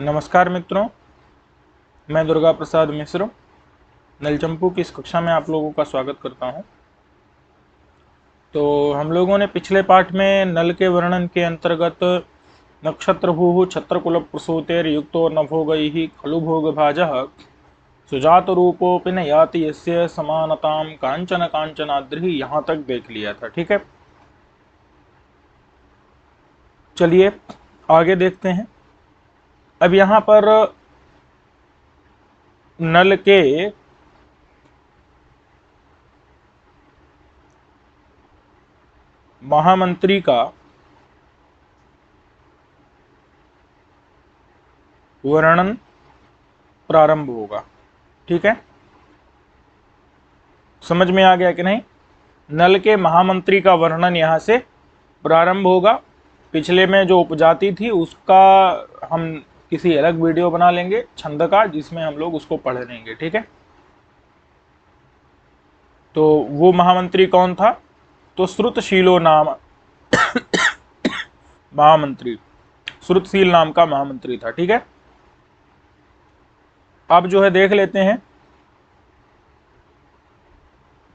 नमस्कार मित्रों, मैं दुर्गा प्रसाद मिश्र नलचंपू की इस कक्षा में आप लोगों का स्वागत करता हूं। तो हम लोगों ने पिछले पाठ में नल के वर्णन के अंतर्गत नक्षत्रभूः छत्रकुल प्रसूतेर युक्तो नभोगैः खलु भोगभाजः सुजात रूपोऽपि न याति यस्य समानतां कांचन कांचनाद्रिः, यहाँ तक देख लिया था। ठीक है, चलिए आगे देखते हैं। अब यहाँ पर नल के महामंत्री का वर्णन प्रारंभ होगा। ठीक है, समझ में आ गया कि नहीं? नल के महामंत्री का वर्णन यहां से प्रारंभ होगा। पिछले में जो उपजाति थी उसका हम किसी अलग वीडियो बना लेंगे, छंद का, जिसमें हम लोग उसको पढ़ लेंगे। ठीक है, तो वो महामंत्री कौन था? तो श्रुतशीलो नाम महामंत्री, श्रुतशील नाम का महामंत्री था। ठीक है, अब जो है देख लेते हैं।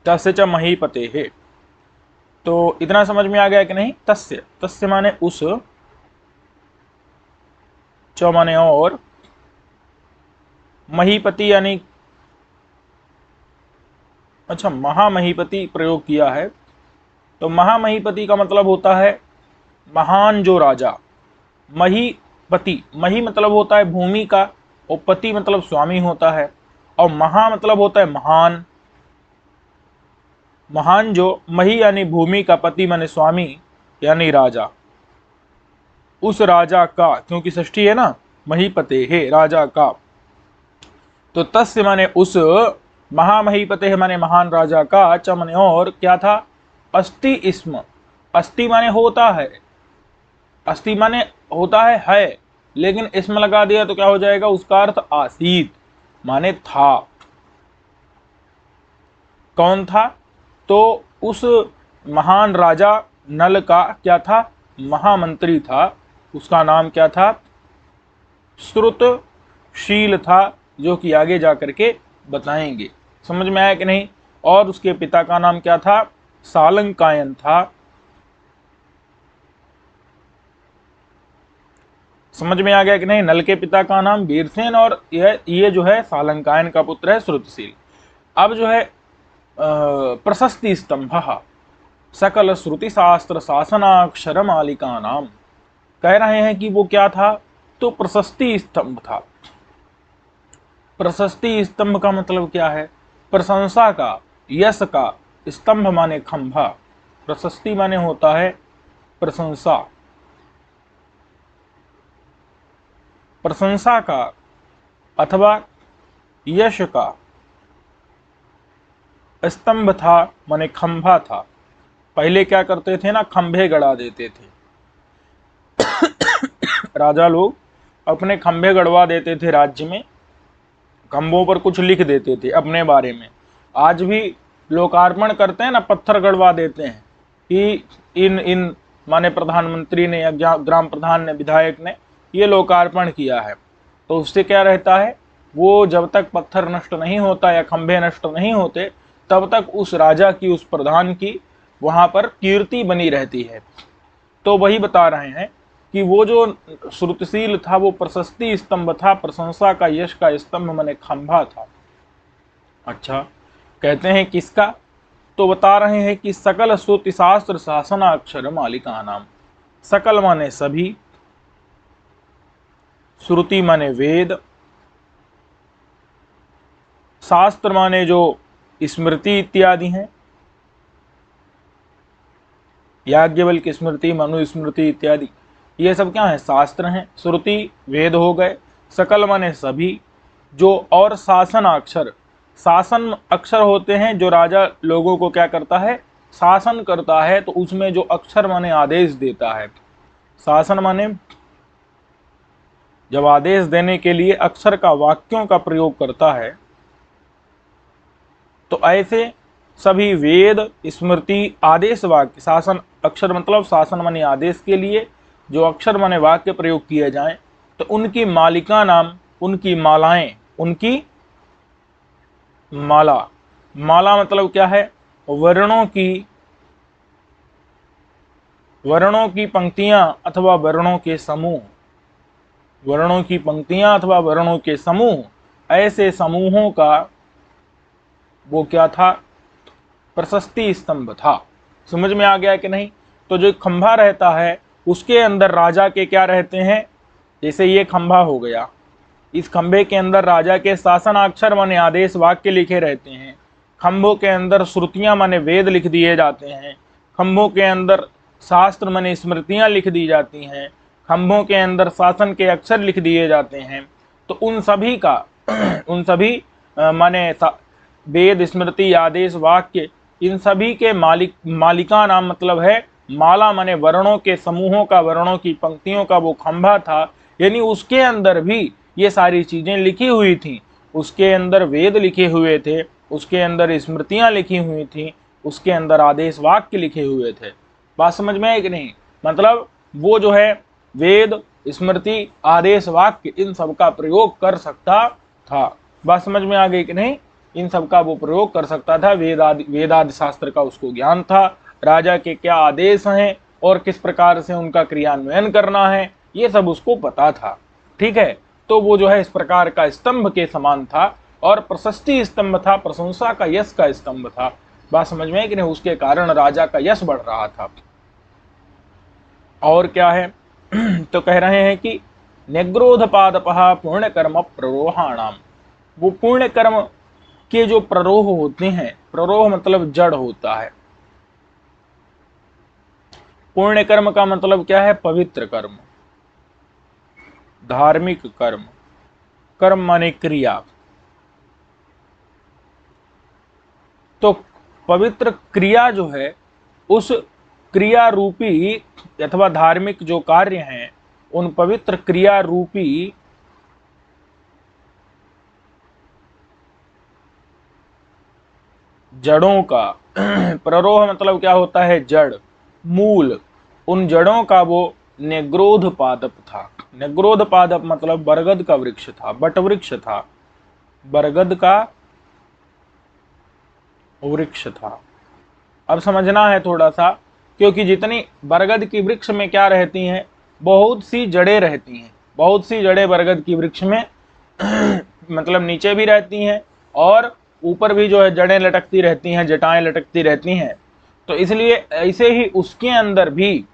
तस्य च महीपते है, तो इतना समझ में आ गया कि नहीं? तस्य, तस्य माने उस, च माने और, महीपति यानी, अच्छा, महामहीपति प्रयोग किया है। तो महामहीपति का मतलब होता है महान जो राजा। महीपति, मही मतलब होता है भूमि का, और पति मतलब स्वामी होता है, और महा मतलब होता है महान। महान जो, मही यानी भूमि का, पति माने स्वामी यानी राजा। उस राजा का, क्योंकि षष्ठी है ना, महीपते है, राजा का। तो तस्य माने उस, महामहीपते है माने महान राजा का, च माने और, क्या था? अस्ति इसम, अस्ति माने होता है, अस्ति माने होता है, लेकिन इसमें लगा दिया तो क्या हो जाएगा? उसका अर्थ आसीत माने था। कौन था? तो उस महान राजा नल का क्या था? महामंत्री था। उसका नाम क्या था? श्रुतशील था, जो कि आगे जाकर के बताएंगे। समझ में आया कि नहीं? और उसके पिता का नाम क्या था? सालंकायन था। समझ में आ गया कि नहीं? नल के पिता का नाम वीरसेन, और ये जो है सालंकायन का पुत्र है श्रुतशील। अब जो है प्रशस्ति स्तंभ सकल श्रुति शास्त्र शासनाक्षर मालिका नाम, कह रहे हैं कि वो क्या था? तो प्रशस्ति स्तंभ था। प्रशस्ति स्तंभ का मतलब क्या है? प्रशंसा का, यश का, स्तंभ माने खंभा, प्रशस्ति माने होता है प्रशंसा, प्रशंसा का अथवा यश का। स्तंभ था माने खंभा था। पहले क्या करते थे ना, खंभे गड़ा देते थे। राजा लोग अपने खंभे गड़वा देते थे राज्य में, खंभों पर कुछ लिख देते थे अपने बारे में। आज भी लोकार्पण करते हैं ना, पत्थर गड़वा देते हैं कि इन इन माने प्रधानमंत्री ने या ग्राम प्रधान ने, विधायक ने ये लोकार्पण किया है। तो उससे क्या रहता है? वो जब तक पत्थर नष्ट नहीं होता या खंभे नष्ट नहीं होते, तब तक उस राजा की, उस प्रधान की वहां पर कीर्ति बनी रहती है। तो वही बता रहे हैं कि वो जो श्रुतशील था वो प्रशस्ति स्तंभ था, प्रशंसा का, यश का स्तंभ माने खंभा था। अच्छा, कहते हैं किसका? तो बता रहे हैं कि सकल श्रुति शास्त्र शासनाक्षर मालिका नाम। सकल माने सभी, श्रुति माने वेद, शास्त्र माने जो स्मृति इत्यादि हैं, याज्ञवल्क्य स्मृति, मनुस्मृति इत्यादि, ये सब क्या है? शास्त्र हैं। श्रुति वेद हो गए, सकल माने सभी, जो, और शासन अक्षर, शासन अक्षर होते हैं जो राजा लोगों को क्या करता है? शासन करता है। तो उसमें जो अक्षर माने आदेश देता है, शासन माने जब आदेश देने के लिए अक्षर का, वाक्यों का प्रयोग करता है, तो ऐसे सभी वेद, स्मृति, आदेश वाक्य, शासन अक्षर मतलब शासन माने आदेश के लिए जो अक्षर माने वाक्य प्रयोग किए जाएं, तो उनकी मालिका नाम, उनकी मालाएं, उनकी माला, माला मतलब क्या है? वर्णों की पंक्तियां अथवा वर्णों के समूह, वर्णों की पंक्तियां अथवा वर्णों के समूह, ऐसे समूहों का वो क्या था? प्रशस्ति स्तंभ था। समझ में आ गया कि नहीं? तो जो खंभा रहता है उसके अंदर राजा के क्या रहते हैं? जैसे ये खंभा हो गया, इस खंभे के अंदर राजा के शासनाक्षर माने आदेश वाक्य लिखे रहते हैं। खंभों के अंदर श्रुतियां माने वेद लिख दिए जाते हैं। खंभों के अंदर शास्त्र माने स्मृतियां लिख दी जाती हैं। खंभों के अंदर शासन के अक्षर लिख दिए जाते हैं। तो उन सभी का उन सभी माने वेद, स्मृति, आदेश, वाक्य, इन सभी के मालिका नाम मतलब है माला माने वर्णों के समूहों का, वर्णों की पंक्तियों का वो खंभा था। यानी उसके अंदर भी ये सारी चीजें लिखी हुई थी। उसके अंदर वेद लिखे हुए थे, उसके अंदर स्मृतियां लिखी हुई थी, उसके अंदर आदेश वाक्य लिखे हुए थे। बात समझ में आई कि नहीं? मतलब वो जो है वेद, स्मृति, आदेश वाक्य इन सब का प्रयोग कर सकता था। बात समझ में आ गई कि नहीं? इन सब का वो प्रयोग कर सकता था। वेदादि शास्त्र का उसको ज्ञान था। राजा के क्या आदेश हैं और किस प्रकार से उनका क्रियान्वयन करना है, ये सब उसको पता था। ठीक है, तो वो जो है इस प्रकार का स्तंभ के समान था और प्रशस्ति स्तंभ था, प्रशंसा का, यश का स्तंभ था। बात समझ में है कि नहीं? उसके कारण राजा का यश बढ़ रहा था। और क्या है? तो कह रहे हैं कि निग्रोध पादपहा पुण्य कर्म प्ररोहाणाम, वो पुण्य कर्म के जो प्ररोह होते हैं, प्ररोह मतलब जड़ होता है। पुण्य कर्म का मतलब क्या है? पवित्र कर्म, धार्मिक कर्म। कर्म माने क्रिया। तो पवित्र क्रिया जो है, उस क्रिया रूपी अथवा धार्मिक जो कार्य हैं, उन पवित्र क्रिया रूपी जड़ों का प्ररोह मतलब क्या होता है? जड़, मूल। उन जड़ों का वो निग्रोध पादप था। निग्रोध पादप मतलब बरगद का वृक्ष था, बट वृक्ष था, बरगद का वृक्ष था। अब समझना है थोड़ा सा, क्योंकि जितनी बरगद की वृक्ष में क्या रहती हैं? बहुत सी जड़ें रहती हैं। बहुत सी जड़ें बरगद की वृक्ष में मतलब नीचे भी रहती हैं और ऊपर भी जो है जड़ें लटकती रहती हैं, जटाएं लटकती रहती हैं। तो इसलिए ऐसे ही उसके अंदर भी,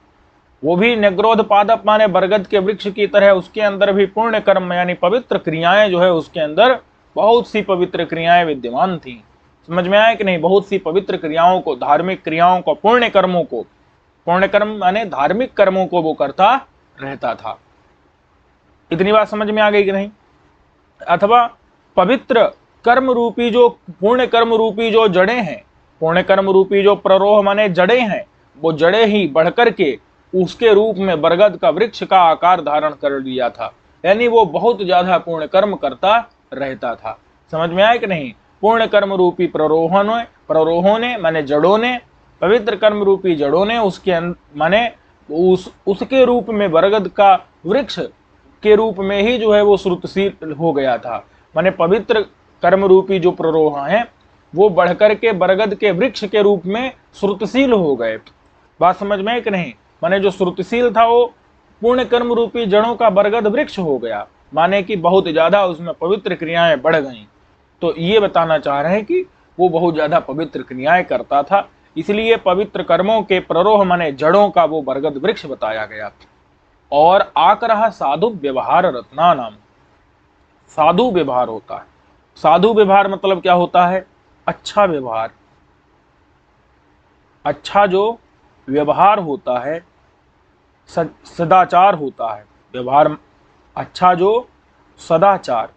वो भी निग्रोध पादप माने बरगद के वृक्ष की तरह, उसके अंदर भी पुण्य कर्म यानी पवित्र क्रियाएं जो है, उसके अंदर बहुत सी पवित्र क्रियाएं विद्यमान थी। समझ में आया कि नहीं? बहुत सी पवित्र क्रियाओं को, धार्मिक क्रियाओं को, पुण्य कर्मों को, पुण्य कर्म माने धार्मिक कर्मों को वो करता रहता था। इतनी बात समझ में आ गई कि नहीं? अथवा पवित्र कर्म रूपी जो, पुण्य कर्म रूपी जो जड़ें हैं, पुण्य कर्म रूपी जो प्ररोह माने जड़ें हैं, वो जड़ें ही बढ़कर के उसके रूप में बरगद का वृक्ष का आकार धारण कर लिया था। यानी वो बहुत ज्यादा पुण्य कर्म करता रहता था। समझ में आया कि नहीं? पुण्य कर्म रूपी प्ररोहों ने माने जड़ों ने, पवित्र कर्म रूपी जड़ों ने उसके माने उसके रूप में बरगद का वृक्ष के रूप में ही जो है वो श्रुतशील हो गया था। माने पवित्र कर्म रूपी जो प्ररोह हैं वो बढ़कर के बरगद के वृक्ष के रूप में श्रुतशील हो गए। बात समझ में है कि नहीं? माने जो श्रुतशील था वो पुण्य कर्म रूपी जड़ों का बरगद वृक्ष हो गया, माने कि बहुत ज्यादा उसमें पवित्र क्रियाएं बढ़ गईं। तो ये बताना चाह रहे हैं कि वो बहुत ज्यादा पवित्र क्रियाएं करता था, इसलिए पवित्र कर्मों के प्ररोह माने जड़ों का वो बरगद वृक्ष बताया गया। और आकरह साधु व्यवहार रत्ना नाम, साधु व्यवहार होता है। साधु व्यवहार मतलब क्या होता है? अच्छा व्यवहार। अच्छा जो व्यवहार होता है, सदाचार होता है व्यवहार। अच्छा जो सदाचार,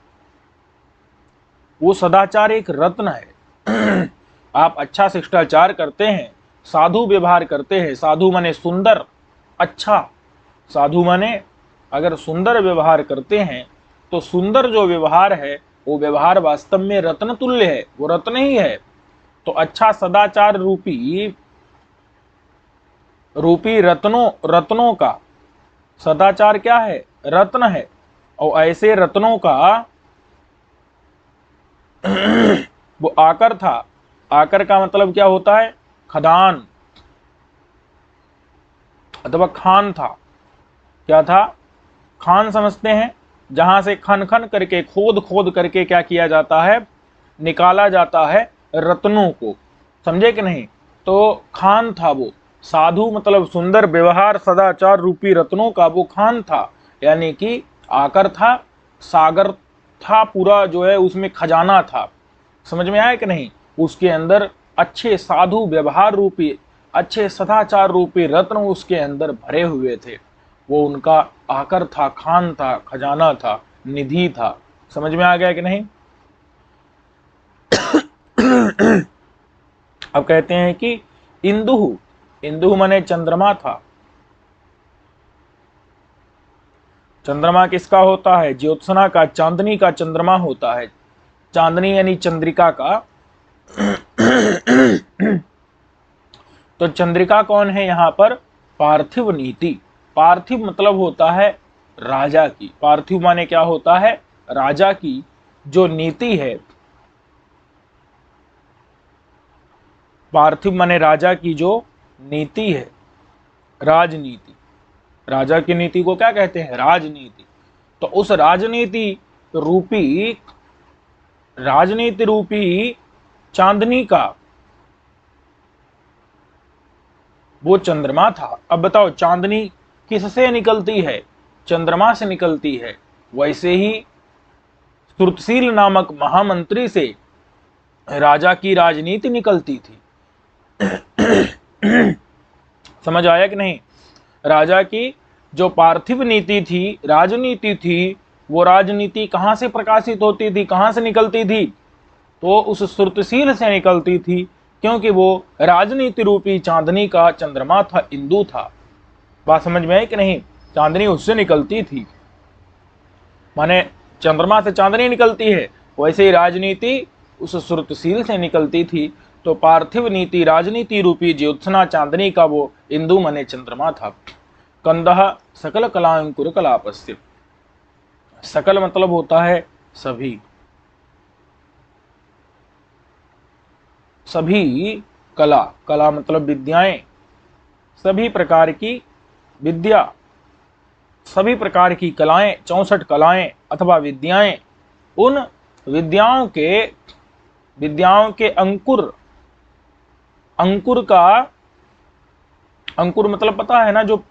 वो सदाचार एक रत्न है। आप अच्छा शिष्टाचार करते हैं, साधु व्यवहार करते हैं, साधु माने सुंदर, अच्छा, साधु माने अगर सुंदर व्यवहार करते हैं, तो सुंदर जो व्यवहार है वो व्यवहार वास्तव में रत्न तुल्य है, वो रत्न ही है। तो अच्छा सदाचार रूपी रत्नों का, सदाचार क्या है? रत्न है। और ऐसे रत्नों का वो आकर था। आकर का मतलब क्या होता है? खदान अथवा खान था। क्या था? खान समझते हैं, जहां से खन खन करके, खोद खोद करके क्या किया जाता है? निकाला जाता है रत्नों को। समझे कि नहीं? तो खान था वो। साधु मतलब सुंदर व्यवहार सदाचार रूपी रत्नों का वो खान था, यानी कि आकर था, सागर था पूरा, जो है उसमें खजाना था। समझ में आया कि नहीं? उसके अंदर अच्छे साधु व्यवहार रूपी, अच्छे सदाचार रूपी रत्न उसके अंदर भरे हुए थे। वो उनका आकर था, खान था, खजाना था, निधि था। समझ में आ गया कि नहीं? अब कहते हैं कि इंदु, इंदु माने चंद्रमा था। चंद्रमा किसका होता है? ज्योत्सना का, चांदनी का चंद्रमा होता है। चांदनी यानी चंद्रिका का। तो चंद्रिका कौन है यहाँ पर? पार्थिव नीति। पार्थिव मतलब होता है राजा की। पार्थिव माने क्या होता है? राजा की जो नीति है। पार्थिव माने राजा की जो नीति है, राजनीति। राजा की नीति को क्या कहते हैं? राजनीति। तो उस राजनीति रूपी चांदनी का वो चंद्रमा था। अब बताओ, चांदनी किससे निकलती है? चंद्रमा से निकलती है। वैसे ही श्रुतशील नामक महामंत्री से राजा की राजनीति निकलती थी। समझ आया कि नहीं? राजा की जो पार्थिव नीति थी, राजनीति थी, वो राजनीति कहां से प्रकाशित होती थी, कहां से निकलती थी? तो उस श्रुतशील से निकलती थी, क्योंकि वो राजनीति रूपी चांदनी का चंद्रमा था, इंदु था। बात समझ में आई कि नहीं? चांदनी उससे निकलती थी, माने चंद्रमा से चांदनी निकलती है, वैसे ही राजनीति उस श्रुतशील से निकलती थी। तो पार्थिव नीति राजनीति रूपी ज्योत्सना चांदनी का वो इंदु माने चंद्रमा था। कंदह सकल कलांकुर कलापस्य। सकल मतलब होता है सभी, सभी कला, कला मतलब विद्याएं, सभी प्रकार की विद्या, सभी प्रकार की कलाएं, 64 कलाएं अथवा विद्याएं, उन विद्याओं के अंकुर, अंकुर का, अंकुर मतलब पता है ना, जो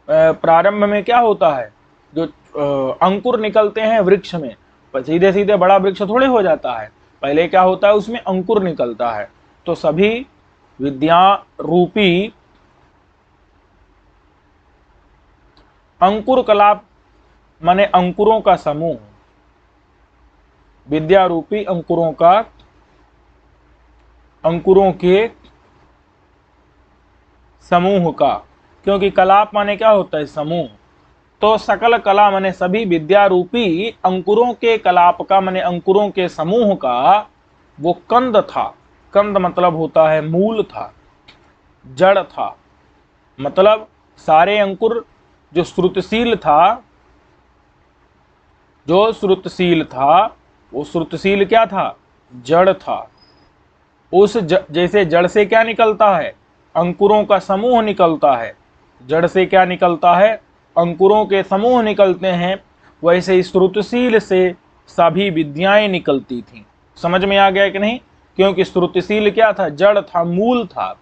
प्रारंभ में क्या होता है, जो अंकुर निकलते हैं वृक्ष में, सीधे सीधे बड़ा वृक्ष थोड़े हो जाता है, पहले क्या होता है, उसमें अंकुर निकलता है। तो सभी विद्या रूपी अंकुर कला माने अंकुरों का समूह, विद्या रूपी अंकुरों का, अंकुरों के समूह का, क्योंकि कलाप माने क्या होता है? समूह। तो सकल कला माने सभी विद्या रूपी अंकुरों के, कलाप का माने अंकुरों के समूह का वो कंद था। कंद मतलब होता है मूल था, जड़ था। मतलब सारे अंकुर जो श्रुतशील था, जो श्रुतशील था, वो श्रुतशील क्या था? जड़ था। जैसे जड़ से क्या निकलता है? अंकुरों का समूह निकलता है। जड़ से क्या निकलता है? अंकुरों के समूह निकलते हैं। वैसे श्रुतशील से सभी विद्याएं निकलती थीं। समझ में आ गया कि नहीं? क्योंकि श्रुतशील क्या था? जड़ था, मूल था।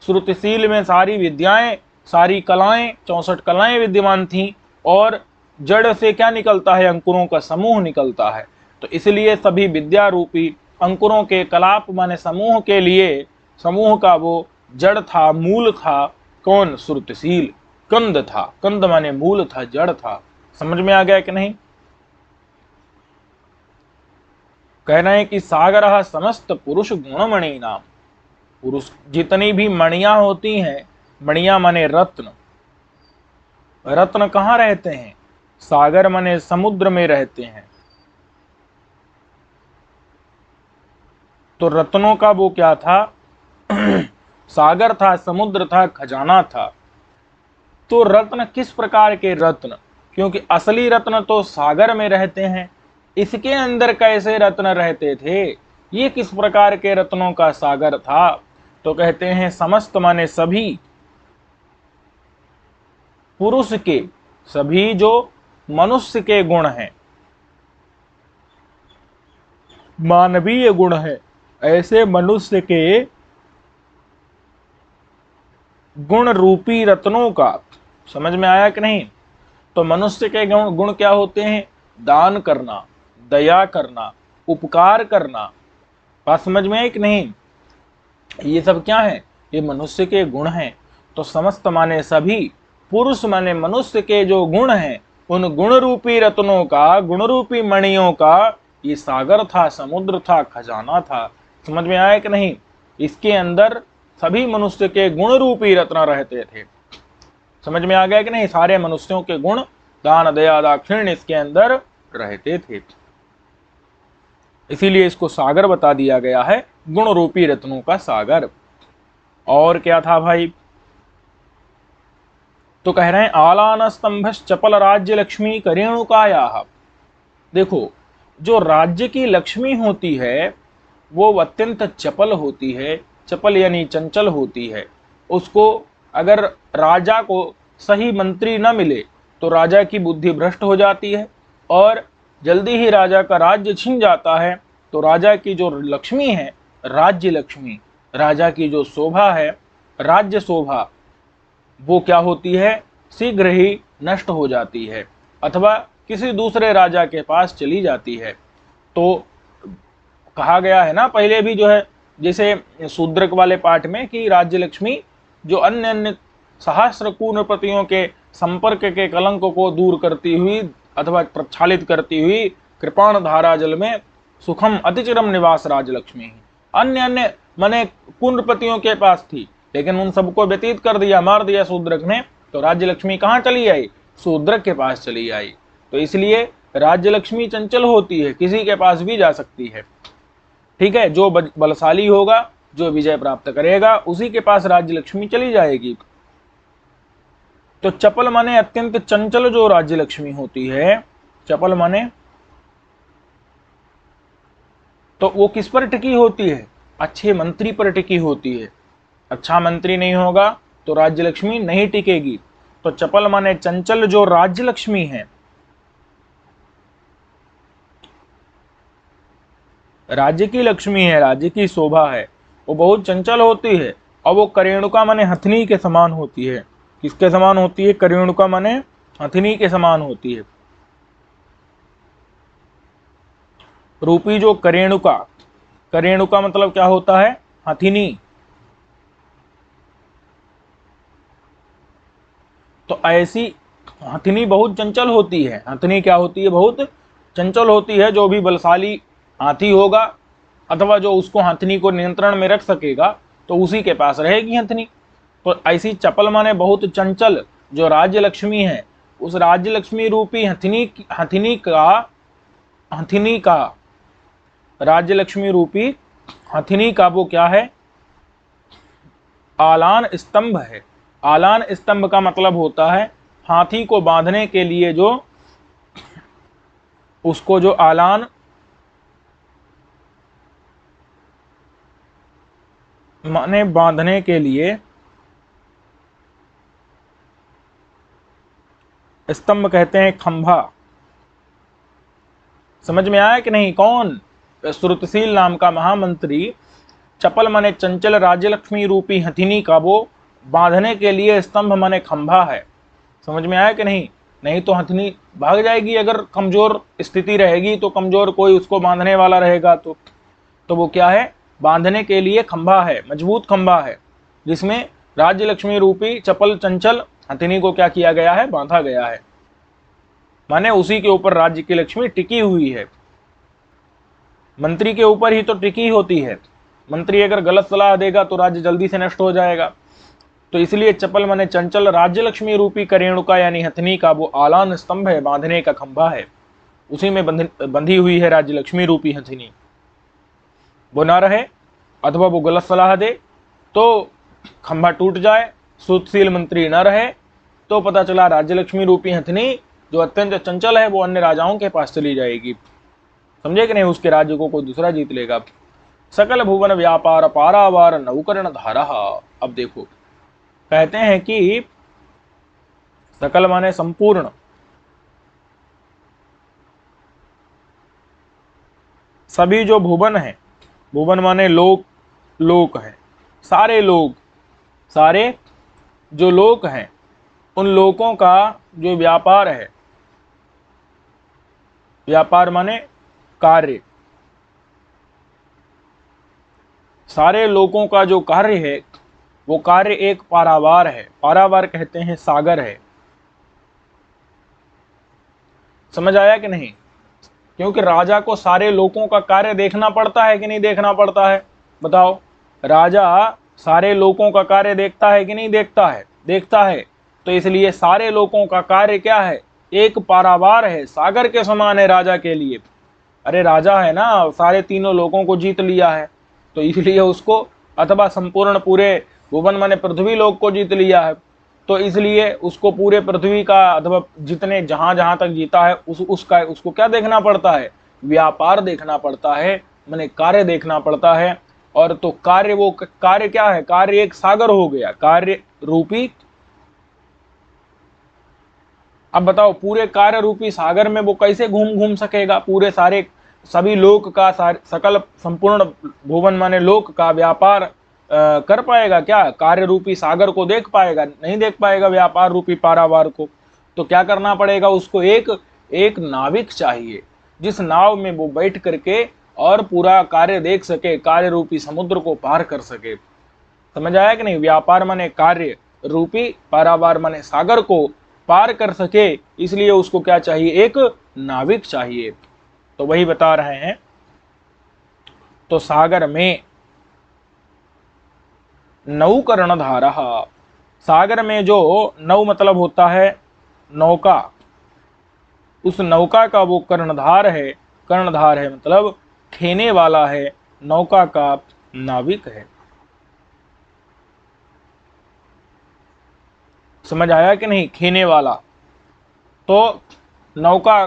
श्रुतशील में सारी विद्याएं, सारी कलाएं, 64 कलाएं विद्यमान थीं, और जड़ से क्या निकलता है? अंकुरों का समूह निकलता है। तो इसलिए सभी विद्या रूपी अंकुरों के कलाप माने समूह के लिए, समूह का वो जड़ था, मूल था। कौन? श्रुतशील। कंद था, कंद माने मूल था, जड़ था। समझ में आ गया कि नहीं? कहना है कि सागर समस्त पुरुष गुणमणि नाम। पुरुष जितनी भी मणियां होती हैं, मणियां माने रत्न, रत्न कहाँ रहते हैं? सागर माने समुद्र में रहते हैं। तो रत्नों का वो क्या था? सागर था, समुद्र था, खजाना था। तो रत्न किस प्रकार के रत्न? क्योंकि असली रत्न तो सागर में रहते हैं, इसके अंदर कैसे रत्न रहते थे, ये किस प्रकार के रत्नों का सागर था। तो कहते हैं समस्त माने सभी पुरुष के, सभी जो मनुष्य के गुण हैं, मानवीय गुण है, ऐसे मनुष्य के गुण रूपी रत्नों का, समझ में आया कि नहीं। तो मनुष्य के गुण गुण क्या होते हैं, दान करना, दया करना, उपकार करना, बात समझ में आई कि नहीं। ये सब क्या है, ये मनुष्य के गुण हैं। तो समस्त माने सभी पुरुष माने मनुष्य के जो गुण हैं, उन गुण रूपी रत्नों का, गुण रूपी मणियों का ये सागर था, समुद्र था, खजाना था। समझ में आया कि नहीं। इसके अंदर सभी मनुष्य के गुण रूपी रत्न रहते थे। समझ में आ गया कि नहीं। सारे मनुष्यों के गुण, दान दया दाक्षिण्य इसके अंदर रहते थे, इसीलिए इसको सागर बता दिया गया है, गुण रूपी रत्नों का सागर। और क्या था भाई, तो कह रहे हैं आलान स्तंभ चपल राज्य लक्ष्मी करेणुकाया। देखो, जो राज्य की लक्ष्मी होती है वो अत्यंत चपल होती है, चपल यानी चंचल होती है। उसको अगर राजा को सही मंत्री न मिले तो राजा की बुद्धि भ्रष्ट हो जाती है और जल्दी ही राजा का राज्य छिन जाता है। तो राजा की जो लक्ष्मी है, राज्य लक्ष्मी, राजा की जो शोभा है, राज्य शोभा, वो क्या होती है, शीघ्र ही नष्ट हो जाती है अथवा किसी दूसरे राजा के पास चली जाती है। तो कहा गया है ना पहले भी जो है, जैसे शूद्रक वाले पाठ में, कि राज्य लक्ष्मी जो अन्य अन्य सहस्र कुनपतियों के संपर्क के कलंक को दूर करती हुई अथवा प्रक्षालित करती हुई कृपाण धारा जल में सुखम अतिचिरम निवास राजलक्ष्मी, अन्य अन्य माने कुनपतियों के पास थी, लेकिन उन सबको व्यतीत कर दिया, मार दिया शूद्रक ने। तो राज्य लक्ष्मी कहाँ चली आई, शूद्रक के पास चली आई। तो इसलिए राज्य लक्ष्मी चंचल होती है, किसी के पास भी जा सकती है। ठीक है, जो बलशाली होगा, जो विजय प्राप्त करेगा, उसी के पास राज्य लक्ष्मी चली जाएगी। तो चपल माने अत्यंत चंचल जो राज्य लक्ष्मी होती है, चपल माने तो वो किस पर टिकी होती है, अच्छे मंत्री पर टिकी होती है। अच्छा मंत्री नहीं होगा तो राज्य लक्ष्मी नहीं टिकेगी। तो चपल माने चंचल जो राज्य लक्ष्मी है, राज्य की लक्ष्मी है, राज्य की शोभा है, वो बहुत चंचल होती है। और वो करेणुका माने हथनी के समान होती है। किसके समान होती है, करेणुका माने हथनी के समान होती है। रूपी जो करेणुका, करेणुका मतलब क्या होता है, हथिनी। तो ऐसी हथिनी बहुत चंचल होती है। हथिनी क्या होती है, बहुत चंचल होती है। जो भी बलशाली हाथी होगा अथवा जो उसको हथनी को नियंत्रण में रख सकेगा तो उसी के पास रहेगी हथनी। तो ऐसी चपल माने बहुत चंचल जो राज्य लक्ष्मी है, उस राज्य लक्ष्मी रूपी हथिनी का राज्य लक्ष्मी रूपी हथिनी का वो क्या है, आलान स्तंभ है। आलान स्तंभ का मतलब होता है हाथी को बांधने के लिए जो, उसको जो आलान माने बांधने के लिए, स्तंभ कहते हैं खंभा। समझ में आया कि नहीं। कौन, श्रुतशील नाम का महामंत्री चपल माने चंचल राज्य लक्ष्मी रूपी हथिनी का वो बांधने के लिए स्तंभ माने खंभा है। समझ में आया कि नहीं। नहीं तो हथनी भाग जाएगी, अगर कमजोर स्थिति रहेगी तो कमजोर कोई उसको बांधने वाला रहेगा तो वो क्या है, बांधने के लिए खंभा है, मजबूत खंभा है, जिसमें राज्य लक्ष्मी रूपी चपल चंचल हथिनी को क्या किया गया है, बांधा गया है। माने उसी के ऊपर राज्य की लक्ष्मी टिकी हुई है। मंत्री के ऊपर ही तो टिकी होती है। मंत्री अगर गलत सलाह देगा तो राज्य जल्दी से नष्ट हो जाएगा। तो इसलिए चपल माने चंचल राज्य लक्ष्मी रूपी करेणुका यानी हथनी का वो आलान स्तंभ है, बांधने का खंभा है, उसी में बंधी हुई है राज्य लक्ष्मी रूपी हथनी। वो ना रहे अथवा वो गलत सलाह दे तो खंभा टूट जाए, सुशील मंत्री न रहे तो पता चला राज्य लक्ष्मी रूपी हथनी जो अत्यंत चंचल है वो अन्य राजाओं के पास चली जाएगी, समझे कि नहीं, उसके राज्य को कोई दूसरा जीत लेगा। सकल भुवन व्यापार पारावार नौकरण धारा। अब देखो कहते हैं कि सकल माने संपूर्ण, सभी जो भुवन है, भुवन माने लोक, लोक है, सारे लोग, सारे जो लोक हैं उन लोकों का जो व्यापार है, व्यापार माने कार्य, सारे लोगों का जो कार्य है वो कार्य एक पारावार है। पारावार कहते हैं सागर है, समझ आया कि नहीं? क्योंकि राजा को सारे लोगों का कार्य देखना पड़ता है कि नहीं देखना पड़ता है, बताओ? राजा सारे लोगों का कार्य देखता है कि नहीं देखता है? देखता है। तो इसलिए सारे लोगों का कार्य क्या है? एक पारावार है, सागर के समान है राजा के लिए। अरे राजा है ना, सारे तीनों लोगों को जीत लिया है, तो इसलिए उसको, अथवा संपूर्ण पूरे भुवन माने पृथ्वी लोक को जीत लिया है, तो इसलिए उसको पूरे पृथ्वी का, अथवा जितने जहां जहां तक जीता है उसको क्या देखना पड़ता है? व्यापार देखना पड़ता है, माने कार्य देखना पड़ता है। और तो कार्य, वो कार्य क्या है? कार्य एक सागर हो गया, कार्य रूपी। अब बताओ पूरे कार्य रूपी सागर में वो कैसे घूम घूम सकेगा? पूरे सारे सभी लोक का, सकल संपूर्ण भुवन माने लोक का व्यापार कर पाएगा क्या? कार्य रूपी सागर को देख पाएगा? नहीं देख पाएगा व्यापार रूपी पारावार को। तो क्या करना पड़ेगा उसको? एक नाविक चाहिए, जिस नाव में वो बैठ करके और पूरा कार्य देख सके, कार्य रूपी समुद्र को पार कर सके। समझ आया कि नहीं? व्यापार माने कार्य रूपी, पारावार माने सागर को पार कर सके, इसलिए उसको क्या चाहिए? एक नाविक चाहिए। तो वही बता रहे हैं। तो सागर में नौकर्ण धारा, सागर में जो नौ मतलब होता है नौका, उस नौका का वो कर्णधार है, कर्णधार है मतलब खेने वाला है, नौका का नाविक है। समझ आया कि नहीं? खेने वाला, तो नौका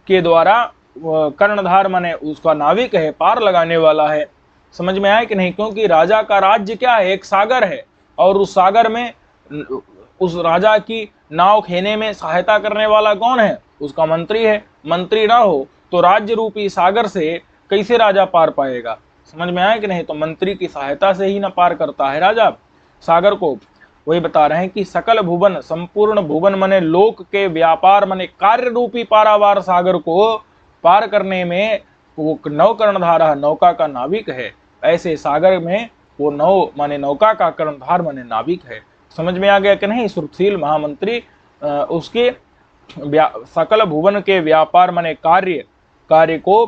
के द्वारा कर्णधार माने उसका नाविक है, पार लगाने वाला है। समझ में आया कि नहीं? क्योंकि राजा का राज्य क्या है? एक सागर है, और उस सागर में उस राजा की नाव खेने में सहायता करने वाला कौन है? उसका मंत्री है। मंत्री ना हो तो राज्य रूपी सागर से कैसे राजा पार पाएगा? समझ में आया कि नहीं? तो मंत्री की सहायता से ही ना पार करता है राजा सागर को। वही बता रहे हैं कि सकल भुवन, संपूर्ण भुवन मने लोक के व्यापार मने कार्य रूपी पारावार सागर को पार करने में वो नौ कर्णधार, नौका का नाविक है। ऐसे सागर में वो नौ माने नौका का कर्णधार माने नाविक है। समझ में आ गया कि नहीं? सुशील महामंत्री उसके सकल भुवन के व्यापार माने कार्य, कार्य को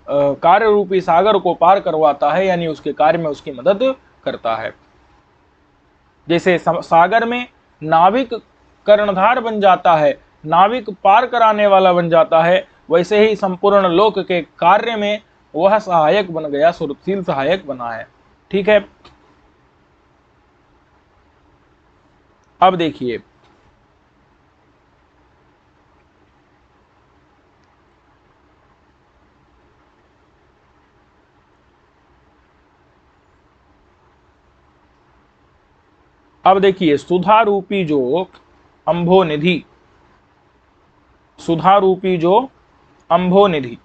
कार्य रूपी सागर को पार करवाता है, यानी उसके कार्य में उसकी मदद करता है। जैसे सागर में नाविक कर्णधार बन जाता है, नाविक पार कराने वाला बन जाता है, वैसे ही संपूर्ण लोक के कार्य में वह सहायक बन गया, सुशील सहायक बना है। ठीक है, अब देखिए सुधा रूपी जो अंभो निधि, सुधा रूपी जो अंभो निधि,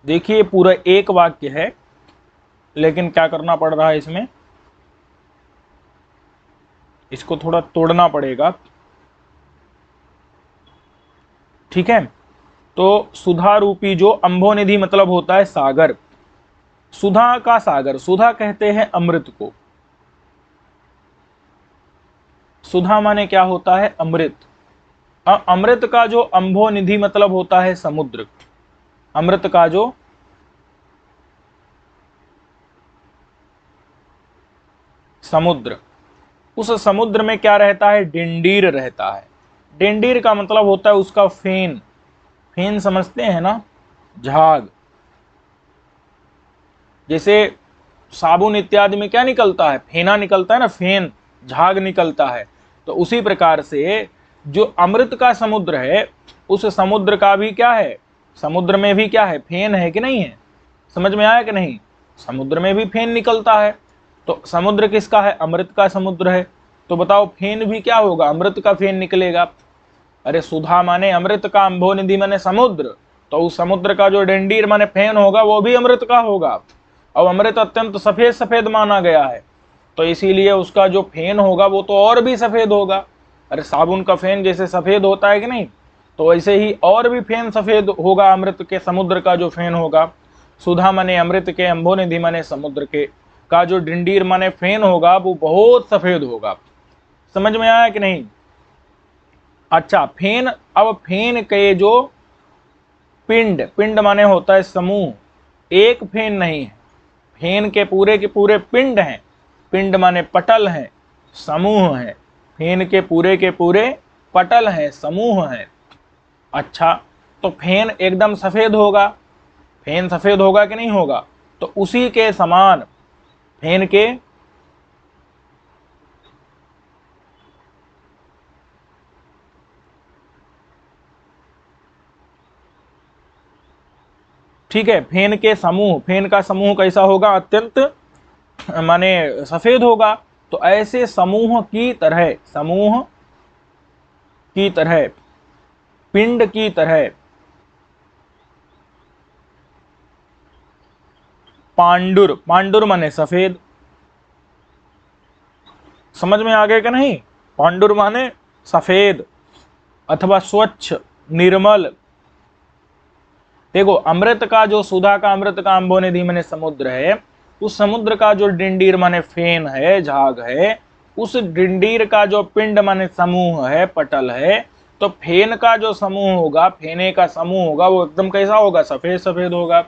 देखिए पूरा एक वाक्य है, लेकिन क्या करना पड़ रहा है इसमें? इसको थोड़ा तोड़ना पड़ेगा। ठीक है, तो सुधा रूपी जो अंभोनिधि मतलब होता है सागर, सुधा का सागर, सुधा कहते हैं अमृत को। सुधा माने क्या होता है? अमृत। अमृत का जो अंभोनिधि मतलब होता है समुद्र। अमृत का जो समुद्र, उस समुद्र में क्या रहता है? डिंडीर रहता है। डिंडीर का मतलब होता है उसका फेन। फेन समझते हैं ना? झाग। जैसे साबुन इत्यादि में क्या निकलता है, फेना निकलता है ना, फेन, झाग निकलता है। तो उसी प्रकार से जो अमृत का समुद्र है, उस समुद्र का भी क्या है, समुद्र में भी क्या है, फेन है कि नहीं है? समझ में आया कि नहीं? समुद्र में भी फेन निकलता है। तो समुद्र किसका है? अमृत का समुद्र है। तो बताओ फेन भी क्या होगा? अमृत का फेन निकलेगा। अरे सुधा माने अमृत का, अम्भोनिधि माने समुद्र, तो उस समुद्र का जो डेंडीर माने फेन होगा वो भी अमृत का होगा। और अमृत अत्यंत सफेद सफेद माना गया है, तो इसीलिए उसका जो फेन होगा वो तो और भी सफेद होगा। अरे साबुन का फेन जैसे सफेद होता है कि नहीं, तो वैसे ही और भी फेन सफेद होगा अमृत के समुद्र का जो फेन होगा। सुधा माने अमृत के, अम्भोनिधि माने समुद्र के का जो डिंडीर माने फेन होगा वो बहुत सफेद होगा। समझ में आया कि नहीं? अच्छा फेन, अब फेन के जो पिंड, पिंड माने होता है समूह, एक फेन नहीं है, फेन के पूरे पिंड हैं। पिंड माने पटल हैं, समूह हैं। फेन के पूरे पटल हैं, समूह हैं। अच्छा तो फेन एकदम सफेद होगा, फेन सफेद होगा कि नहीं होगा? तो उसी के समान फेन के ठीक है, फेन के समूह, फेन का समूह कैसा होगा? अत्यंत माने सफेद होगा। तो ऐसे समूह की तरह, समूह की तरह, पिंड की तरह पांडुर, पांडुर माने सफेद। समझ में आ गया कि नहीं? पांडुर माने सफेद अथवा स्वच्छ, निर्मल। देखो अमृत का जो, सुधा का, अमृत का, अम्भोनिधि माने समुद्र है, उस समुद्र का जो डिंडीर माने फेन है, झाग है, उस डिंडीर का जो पिंड माने समूह है, पटल है, तो फेन का जो समूह होगा, फेने का समूह होगा, वो एकदम कैसा होगा? सफेद सफेद होगा।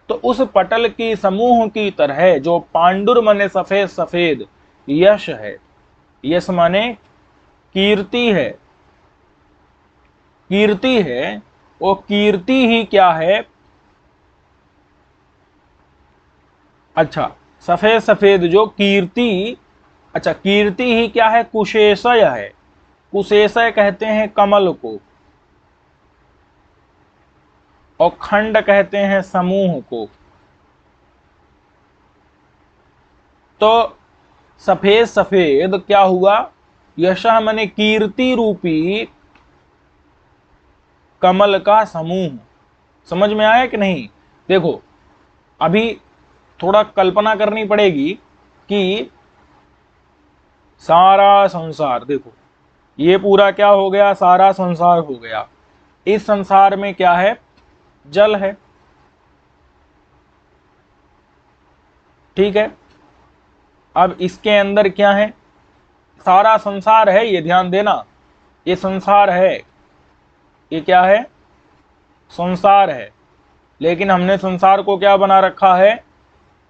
तो उस पटल की समूह की तरह जो पांडुर माने सफेद सफेद यश है, यश माने कीर्ति है, कीर्ति है, वो कीर्ति ही क्या है? अच्छा सफेद सफेद जो कीर्ति, अच्छा कीर्ति ही क्या है? कुशेषय है। कुशेषय कहते हैं कमल को, और खंड कहते हैं समूह को। तो सफेद सफेद क्या हुआ? यश माने कीर्ति रूपी कमल का समूह। समझ में आया कि नहीं? देखो अभी थोड़ा कल्पना करनी पड़ेगी कि सारा संसार, देखो ये पूरा क्या हो गया? सारा संसार हो गया। इस संसार में क्या है? जल है, ठीक है। अब इसके अंदर क्या है? सारा संसार है, ये ध्यान देना, ये संसार है, ये क्या है? संसार है। लेकिन हमने संसार को क्या बना रखा है?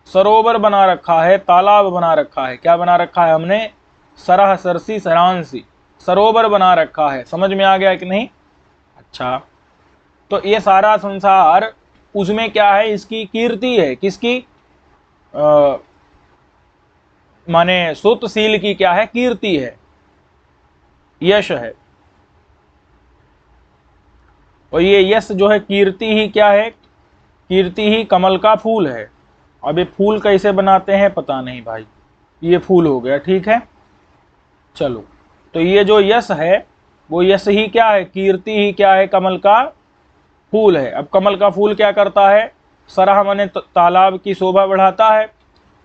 सरोवर बना रखा है, तालाब बना रखा है। क्या बना रखा है हमने? सरह सरसी सरांसी, सरोवर बना रखा है। समझ में आ गया कि नहीं? अच्छा तो ये सारा संसार, उसमें क्या है? इसकी कीर्ति है। किसकी? माने सुतशील की क्या है? कीर्ति है, यश है। और ये यश जो है, कीर्ति ही क्या है? कीर्ति ही कमल का फूल है। अब ये फूल कैसे बनाते हैं पता नहीं भाई, ये फूल हो गया, ठीक है। चलो तो ये जो यश है, वो यश ही क्या है? कीर्ति ही क्या है? कमल का फूल है। अब कमल का फूल क्या करता है? सरह माने तालाब की शोभा बढ़ाता है।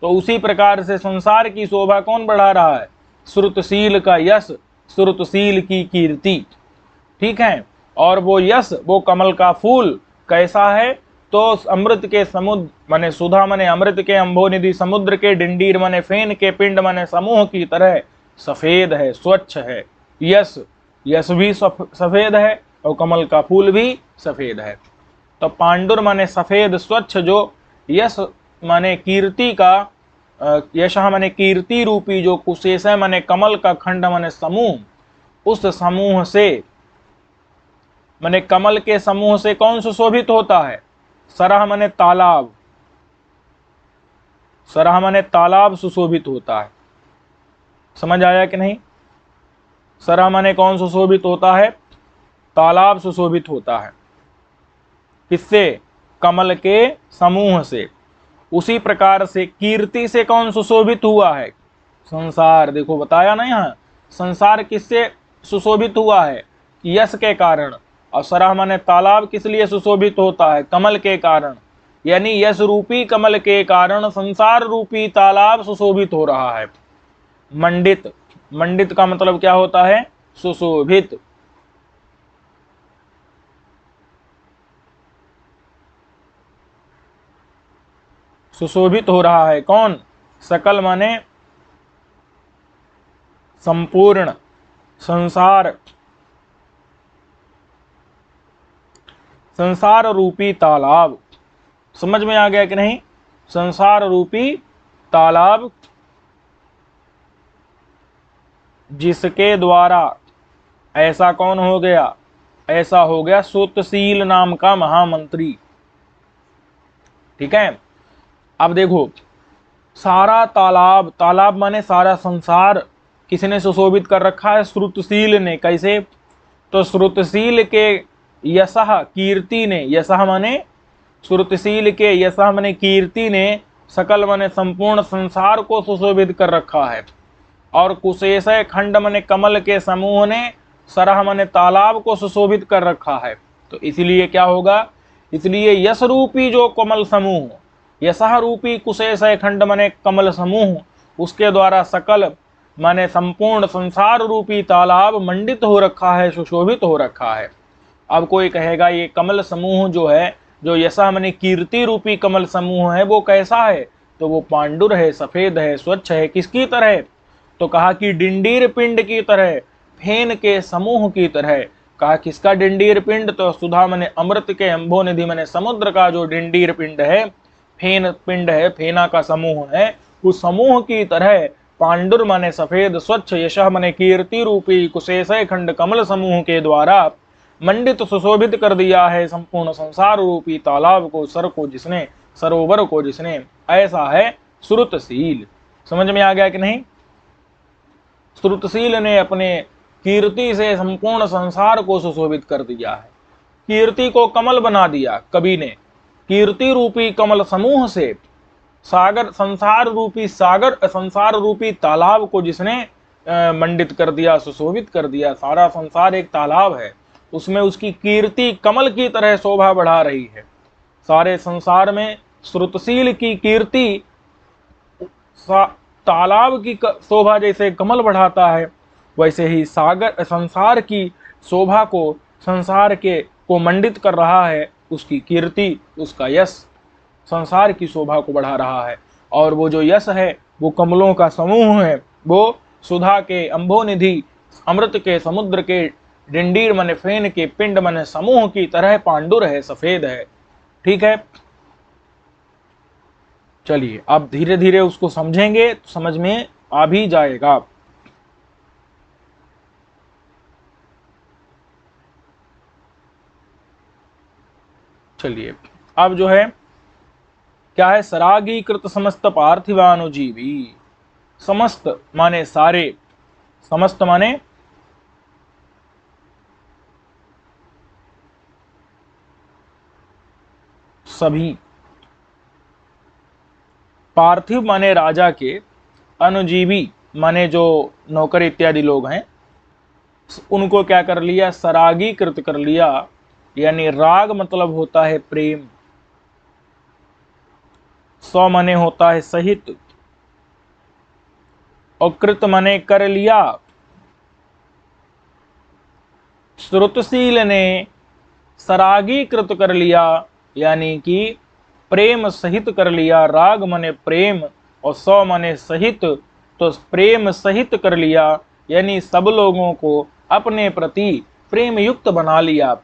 तो उसी प्रकार से संसार की शोभा कौन बढ़ा रहा है? श्रुतशील का यश, श्रुतशील की कीर्ति, ठीक है। और वो यश, वो कमल का फूल कैसा है? तो अमृत के समुद्र माने सुधा माने अमृत के, अम्भोनिधि समुद्र के, डिंडीर माने फेन के, पिंड माने समूह की तरह सफेद है, स्वच्छ है। यश, यश भी सफेद है, और कमल का फूल भी सफेद है। तो पांडुर माने सफेद स्वच्छ जो यश माने कीर्ति का, यश माने कीर्ति रूपी जो कुशेष माने कमल का, खंड माने समूह, उस समूह से माने कमल के समूह से कौन सुशोभित होता है? सरह माने तालाब, सराह माने तालाब सुशोभित होता है। समझ आया कि नहीं? सराह माने कौन सुशोभित होता है? तालाब सुशोभित होता है। किससे? कमल के समूह से। उसी प्रकार से कीर्ति से कौन सुशोभित हुआ है? संसार। देखो बताया ना यहाँ, संसार किससे सुशोभित हुआ है? यश के कारण। और सराह माने तालाब किस लिए सुशोभित होता है? कमल के कारण। यानी यश रूपी कमल के कारण संसार रूपी तालाब सुशोभित हो रहा है। मंडित, मंडित का मतलब क्या होता है? सुशोभित। सुशोभित हो रहा है कौन? सकल माने संपूर्ण, संसार, संसार रूपी तालाब। समझ में आ गया कि नहीं? संसार रूपी तालाब जिसके द्वारा ऐसा कौन हो गया? ऐसा हो गया सुतशील नाम का महामंत्री। ठीक है। अब देखो, सारा तालाब, तालाब माने सारा संसार किसने सुशोभित कर रखा है? श्रुतशील ने। कैसे? तो श्रुतशील के यशः, कीर्ति ने, यशः माने श्रुतशील के, यशः माने कीर्ति ने, सकल माने संपूर्ण संसार को सुशोभित कर रखा है। और कुशेषय खंड माने कमल के समूह ने, सरह माने तालाब को सुशोभित कर रखा है। तो इसलिए क्या होगा? इसलिए यश रूपी जो कमल समूह, यशः रूपी कुशेषय खंड माने कमल समूह, उसके द्वारा सकल माने संपूर्ण संसार रूपी तालाब मंडित हो रखा है, सुशोभित हो रखा है। अब कोई कहेगा ये कमल समूह जो है, जो यशः माने कीर्ति रूपी कमल समूह है, वो कैसा है? तो वो पांडुर है, सफेद है, स्वच्छ है। किसकी तरह? तो कहा कि डिंडीर पिंड की तरह, फेन के समूह की तरह। कहा किसका डिंडीर पिंड? तो सुधा माने अमृत के, अंबो निधि माने समुद्र का जो डिंडीर पिंड है, फेन पिंड है, फेना का समूह है, उस समूह की तरह पांडुर माने सफेद, स्वच्छ, यशः माने कीर्ति रूपी कुशेषय खंड कमल समूह के द्वारा मंडित सुशोभित कर दिया है संपूर्ण संसार रूपी तालाब को, सर को जिसने, सरोवर को जिसने। ऐसा है श्रुतशील। समझ में आ गया कि नहीं? श्रुतशील ने अपने कीर्ति से संपूर्ण संसार को सुशोभित कर दिया है। कीर्ति को कमल बना दिया कवि ने। कीर्ति रूपी कमल समूह से सागर, संसार रूपी सागर, संसार रूपी तालाब को जिसने मंडित कर दिया, सुशोभित कर दिया। सारा संसार एक तालाब है, उसमें उसकी कीर्ति कमल की तरह शोभा बढ़ा रही है। सारे संसार में श्रुतशील की कीर्ति तालाब की शोभा जैसे कमल बढ़ाता है, वैसे ही सागर, संसार की शोभा को, संसार के को मंडित कर रहा है। उसकी कीर्ति, उसका यश संसार की शोभा को बढ़ा रहा है। और वो जो यश है वो कमलों का समूह है, वो सुधा के, अंबोनिधि, अमृत के, समुद्र के, डिंडीर मने फेन के, पिंड मने समूह की तरह पांडुर है, सफेद है। ठीक है। चलिए अब धीरे धीरे उसको समझेंगे तो समझ में आ भी जाएगा। चलिए अब जो है क्या है? सरागीकृत समस्त पार्थिवानुजीवी। समस्त माने सारे, समस्त माने सभी, पार्थिव माने राजा के, अनुजीवी माने जो नौकर इत्यादि लोग हैं, उनको क्या कर लिया? सरागीकृत कर लिया। यानी राग मतलब होता है प्रेम, सौ माने होता है सहित, और कृत माने कर लिया। श्रुतशील ने सरागीकृत कर लिया, यानी कि प्रेम सहित कर लिया। राग माने प्रेम और सौ माने सहित, तो प्रेम सहित कर लिया, यानी सब लोगों को अपने प्रति प्रेम युक्त बना लिया।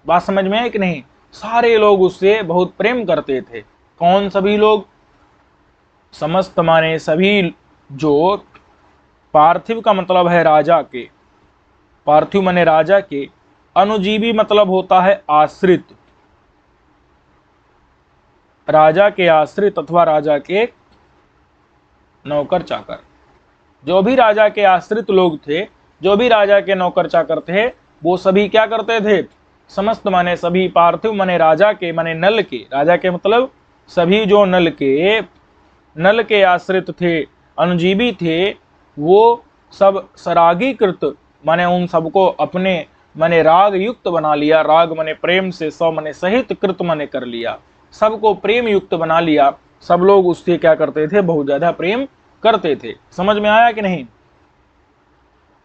बात समझ में है कि नहीं? सारे लोग उससे बहुत प्रेम करते थे। कौन सभी लोग? समस्त माने सभी, जो पार्थिव का मतलब है राजा के, पार्थिव माने राजा के, अनुजीवी मतलब होता है आश्रित, राजा के आश्रित अथवा राजा के नौकर चाकर। जो भी राजा के आश्रित लोग थे, जो भी राजा के नौकर चाकर थे, वो सभी क्या करते थे? समस्त माने सभी, पार्थिव माने राजा के, माने नल के, राजा के मतलब सभी जो नल के आश्रित थे, अनुजीवी थे, वो सब सरागीकृत माने उन सबको अपने माने राग युक्त बना लिया। राग माने प्रेम से, सौ माने सहित, कृत माने कर लिया, सबको प्रेम युक्त बना लिया। सब लोग उससे क्या करते थे? बहुत ज्यादा प्रेम करते थे। समझ में आया कि नहीं?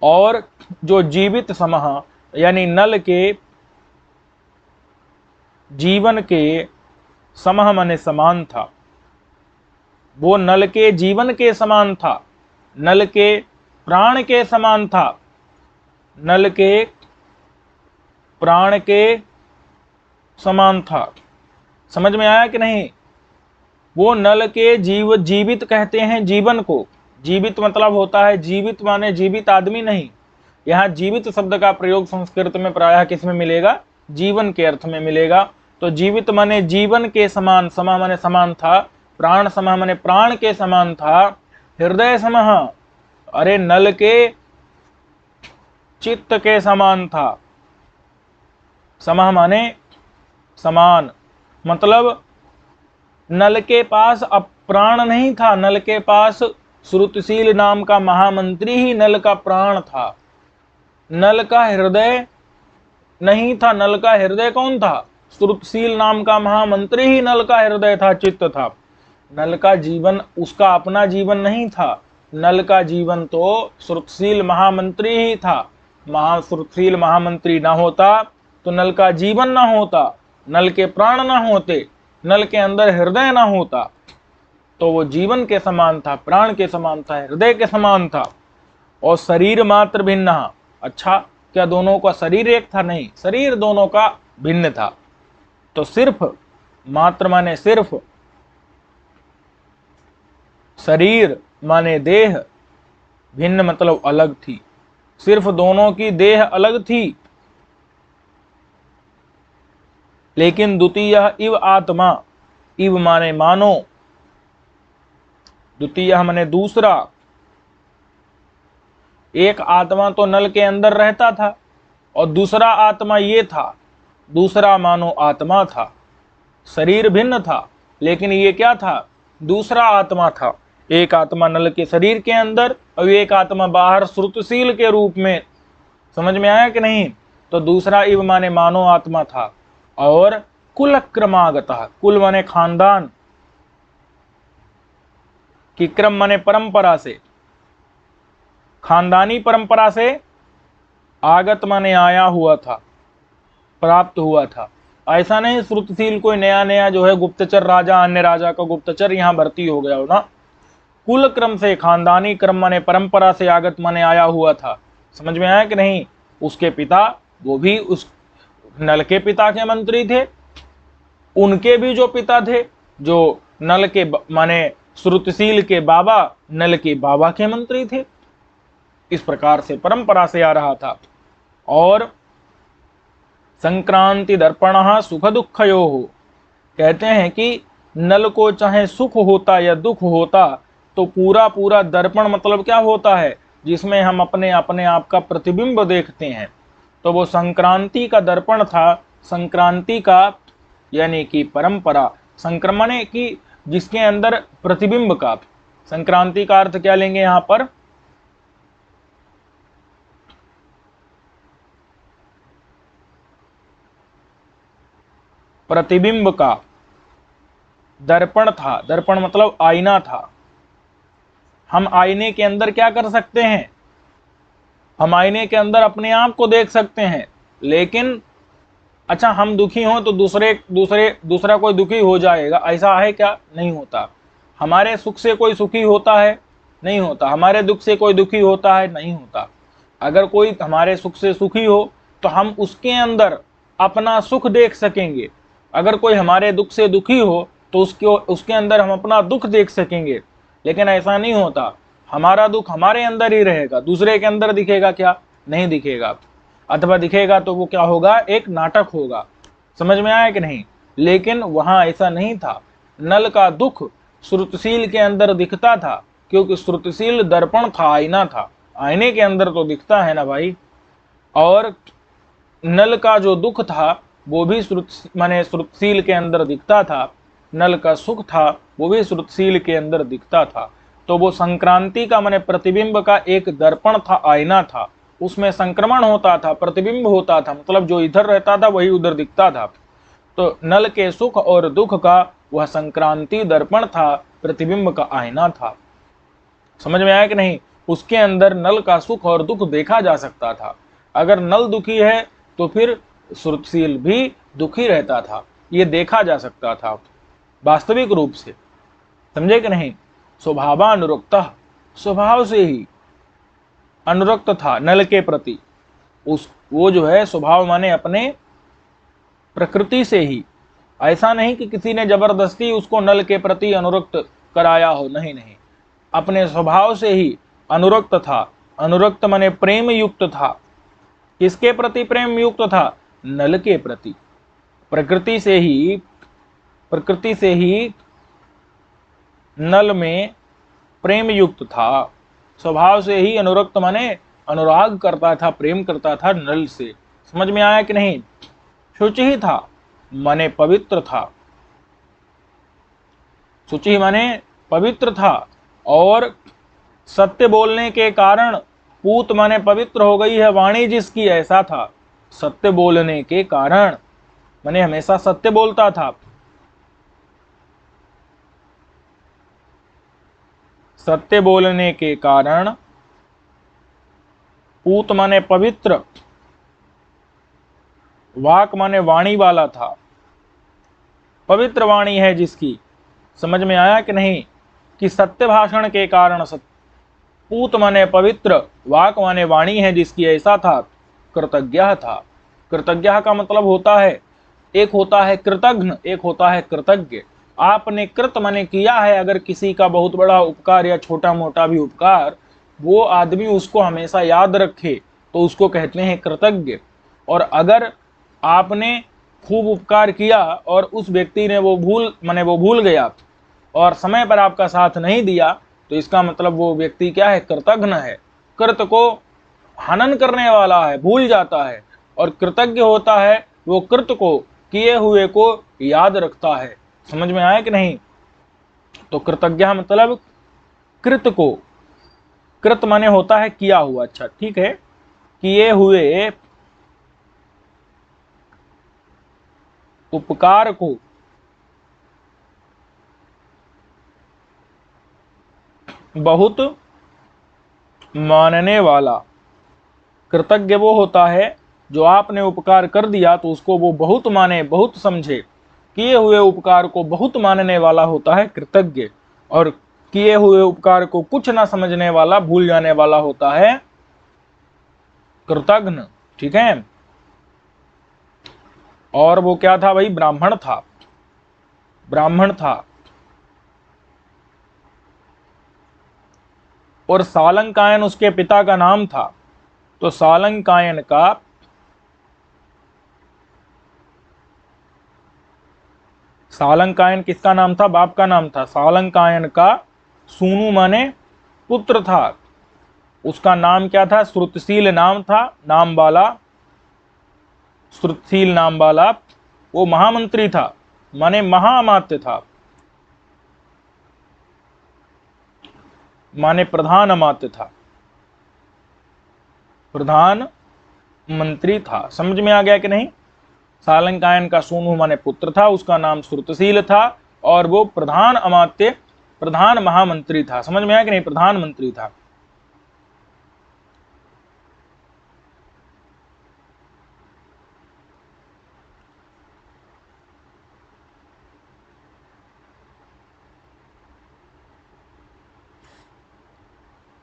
और जो जीवित समह यानी नल के जीवन के समह माने समान था, वो नल के जीवन के समान था, नल के प्राण के समान था, नल के प्राण के समान था। समझ में आया कि नहीं? वो नल के जीवित कहते हैं जीवन को। जीवित मतलब होता है, जीवित माने जीवित आदमी नहीं। यहाँ जीवित शब्द का प्रयोग संस्कृत में प्रायः किस में मिलेगा? जीवन के अर्थ में मिलेगा। तो जीवित माने जीवन के समान, समा माने समान था, प्राण समा माने प्राण के समान था, हृदय समः अरे नल के चित्त के समान था। समः माने समान, मतलब नल के पास अब प्राण नहीं था, नल के पास श्रुतशील नाम का महामंत्री ही नल का प्राण था। नल का हृदय नहीं था, नल का हृदय कौन था? श्रुतशील नाम का महामंत्री ही नल का हृदय था, चित्त था। नल का जीवन उसका अपना जीवन नहीं था, नल का जीवन तो श्रुतशील महामंत्री ही था। श्रुतशील महामंत्री ना होता तो नल का जीवन ना होता, नल के प्राण ना होते, नल के अंदर हृदय ना होता, तो वो जीवन के समान था, प्राण के समान था, हृदय के समान था। और शरीर मात्र भिन्न। अच्छा, क्या दोनों का शरीर एक था? नहीं, शरीर दोनों का भिन्न था। तो सिर्फ मात्र माने सिर्फ, शरीर माने देह, भिन्न मतलब अलग थी। सिर्फ दोनों की देह अलग थी, लेकिन द्वितीय इव आत्मा, इव माने मानो, द्वितीय माने दूसरा। एक आत्मा तो नल के अंदर रहता था और दूसरा आत्मा ये था, दूसरा मानो आत्मा था। शरीर भिन्न था, लेकिन ये क्या था? दूसरा आत्मा था। एक आत्मा नल के शरीर के अंदर और एक आत्मा बाहर श्रुतशील के रूप में। समझ में आया कि नहीं? तो दूसरा इव माने मानो आत्मा था। और कुल क्रमागतः, कुल माने खानदान, कि क्रम माने परंपरा से, खानदानी परंपरा से, आगत माने आया हुआ था, प्राप्त हुआ था। ऐसा नहीं श्रुतशील कोई नया नया जो है गुप्तचर राजा, अन्य राजा का गुप्तचर यहाँ भर्ती हो गया हो ना। कुल क्रम से, खानदानी क्रम माने परंपरा से, आगत माने आया हुआ था। समझ में आया कि नहीं? उसके पिता, वो भी उस नल के पिता के मंत्री थे, उनके भी जो पिता थे, जो नल के माने श्रुतशील के बाबा, नल के बाबा के मंत्री थे। इस प्रकार से परंपरा से आ रहा था। और संक्रांति दर्पण सुख दुखयो हो, कहते हैं कि नल को चाहे सुख होता या दुख होता, तो पूरा पूरा दर्पण मतलब क्या होता है? जिसमें हम अपने आप का प्रतिबिंब देखते हैं। तो वो संक्रांति का दर्पण था। संक्रांति का यानी कि परंपरा, संक्रमण की जिसके अंदर प्रतिबिंब का। संक्रांति का अर्थ क्या लेंगे यहां पर? प्रतिबिंब का। दर्पण था, दर्पण मतलब आईना था। हम आईने के अंदर क्या कर सकते हैं? हम आईने के अंदर अपने आप को देख सकते हैं। लेकिन अच्छा, हम दुखी हों तो दूसरा कोई दुखी हो जाएगा, ऐसा है क्या? नहीं होता। हमारे सुख से कोई सुखी होता है? नहीं होता। हमारे दुख से कोई दुखी होता है? नहीं होता। अगर कोई हमारे सुख से सुखी हो तो हम उसके अंदर अपना सुख देख सकेंगे। अगर कोई हमारे दुख से दुखी हो तो उसके अंदर हम अपना दुख देख सकेंगे। लेकिन ऐसा नहीं होता। हमारा दुख हमारे अंदर ही रहेगा, दूसरे के अंदर दिखेगा क्या? नहीं दिखेगा। अथवा दिखेगा तो वो क्या होगा? एक नाटक होगा। समझ में आया कि नहीं? लेकिन वहां ऐसा नहीं था। नल का दुख श्रुतशील के अंदर दिखता था, क्योंकि श्रुतिशील दर्पण था, आईना था, आईने के अंदर तो दिखता है ना भाई। और नल का जो दुख था वो भी माने श्रुतशील के अंदर दिखता था, नल का सुख था वो भी श्रुतशील के अंदर दिखता था। तो वो संक्रांति का माने प्रतिबिंब का एक दर्पण था, आईना था, उसमें संक्रमण होता था, प्रतिबिंब होता था, मतलब जो इधर रहता था वही उधर दिखता था। तो नल के सुख और दुख का वह संक्रांति दर्पण था, प्रतिबिंब का आईना था। समझ में आया कि नहीं? उसके अंदर नल का सुख और दुख देखा जा सकता था। अगर नल दुखी है तो फिर श्रुतशील भी दुखी रहता था, ये देखा जा सकता था वास्तविक रूप से। समझे कि नहीं? स्वभावानुरक्त, स्वभाव से ही अनुरक्त था नल के प्रति। उस वो जो है स्वभाव माने अपने प्रकृति से ही, ऐसा नहीं कि किसी ने जबरदस्ती उसको नल के प्रति अनुरक्त कराया हो, नहीं नहीं, अपने स्वभाव से ही अनुरक्त था। अनुरक्त माने प्रेम युक्त था। किसके प्रति प्रेम युक्त था? नल के प्रति। प्रकृति से ही नल में प्रेम युक्त था, स्वभाव से ही अनुरक्त माने अनुराग करता था, प्रेम करता था नल से। समझ में आया कि नहीं? शुचि ही था माने पवित्र था, शुचि माने पवित्र था। और सत्य बोलने के कारण पूत माने पवित्र हो गई है वाणी जिसकी, ऐसा था। सत्य बोलने के कारण माने हमेशा सत्य बोलता था, सत्य बोलने के कारण पूत माने पवित्र, वाक माने वाणी वाला था, पवित्र वाणी है जिसकी। समझ में आया कि नहीं? कि सत्य भाषण के कारण पूत माने पवित्र, वाक माने वाणी है जिसकी, ऐसा था। कृतज्ञ था। कृतज्ञ का मतलब होता है, एक होता है कृतघ्न, एक होता है कृतज्ञ। आपने कृत माने किया है, अगर किसी का बहुत बड़ा उपकार या छोटा मोटा भी उपकार, वो आदमी उसको हमेशा याद रखे तो उसको कहते हैं कृतज्ञ। और अगर आपने खूब उपकार किया और उस व्यक्ति ने वो भूल गया और समय पर आपका साथ नहीं दिया, तो इसका मतलब वो व्यक्ति क्या है? कृतघ्न है। कृत को हनन करने वाला है, भूल जाता है। और कृतज्ञ होता है वो कृत को, किए हुए को याद रखता है। समझ में आया कि नहीं? तो कृतज्ञ मतलब कृत को, कृत माने होता है किया हुआ। अच्छा ठीक है, किए हुए उपकार को बहुत मानने वाला। कृतज्ञ वो होता है जो आपने उपकार कर दिया तो उसको वो बहुत माने, बहुत समझे। किए हुए उपकार को बहुत मानने वाला होता है कृतज्ञ, और किए हुए उपकार को कुछ ना समझने वाला, भूल जाने वाला होता है कृतघ्न। ठीक है? और वो क्या था भाई? ब्राह्मण था, ब्राह्मण था। और सालंकायन उसके पिता का नाम था। तो सालंकायन किसका नाम था? बाप का नाम था। सालंकायन का सूनु माने पुत्र था। उसका नाम क्या था? श्रुतशील नाम था, नाम वाला, श्रुतशील नाम वाला। वो महामंत्री था, माने महाअमात्य था, माने प्रधान अमात्य था, प्रधान मंत्री था। समझ में आ गया कि नहीं? सालंकायन का सूनु माने पुत्र था, उसका नाम श्रुतशील था, और वो प्रधान अमात्य, प्रधान महामंत्री था। समझ में आया कि नहीं? प्रधानमंत्री था।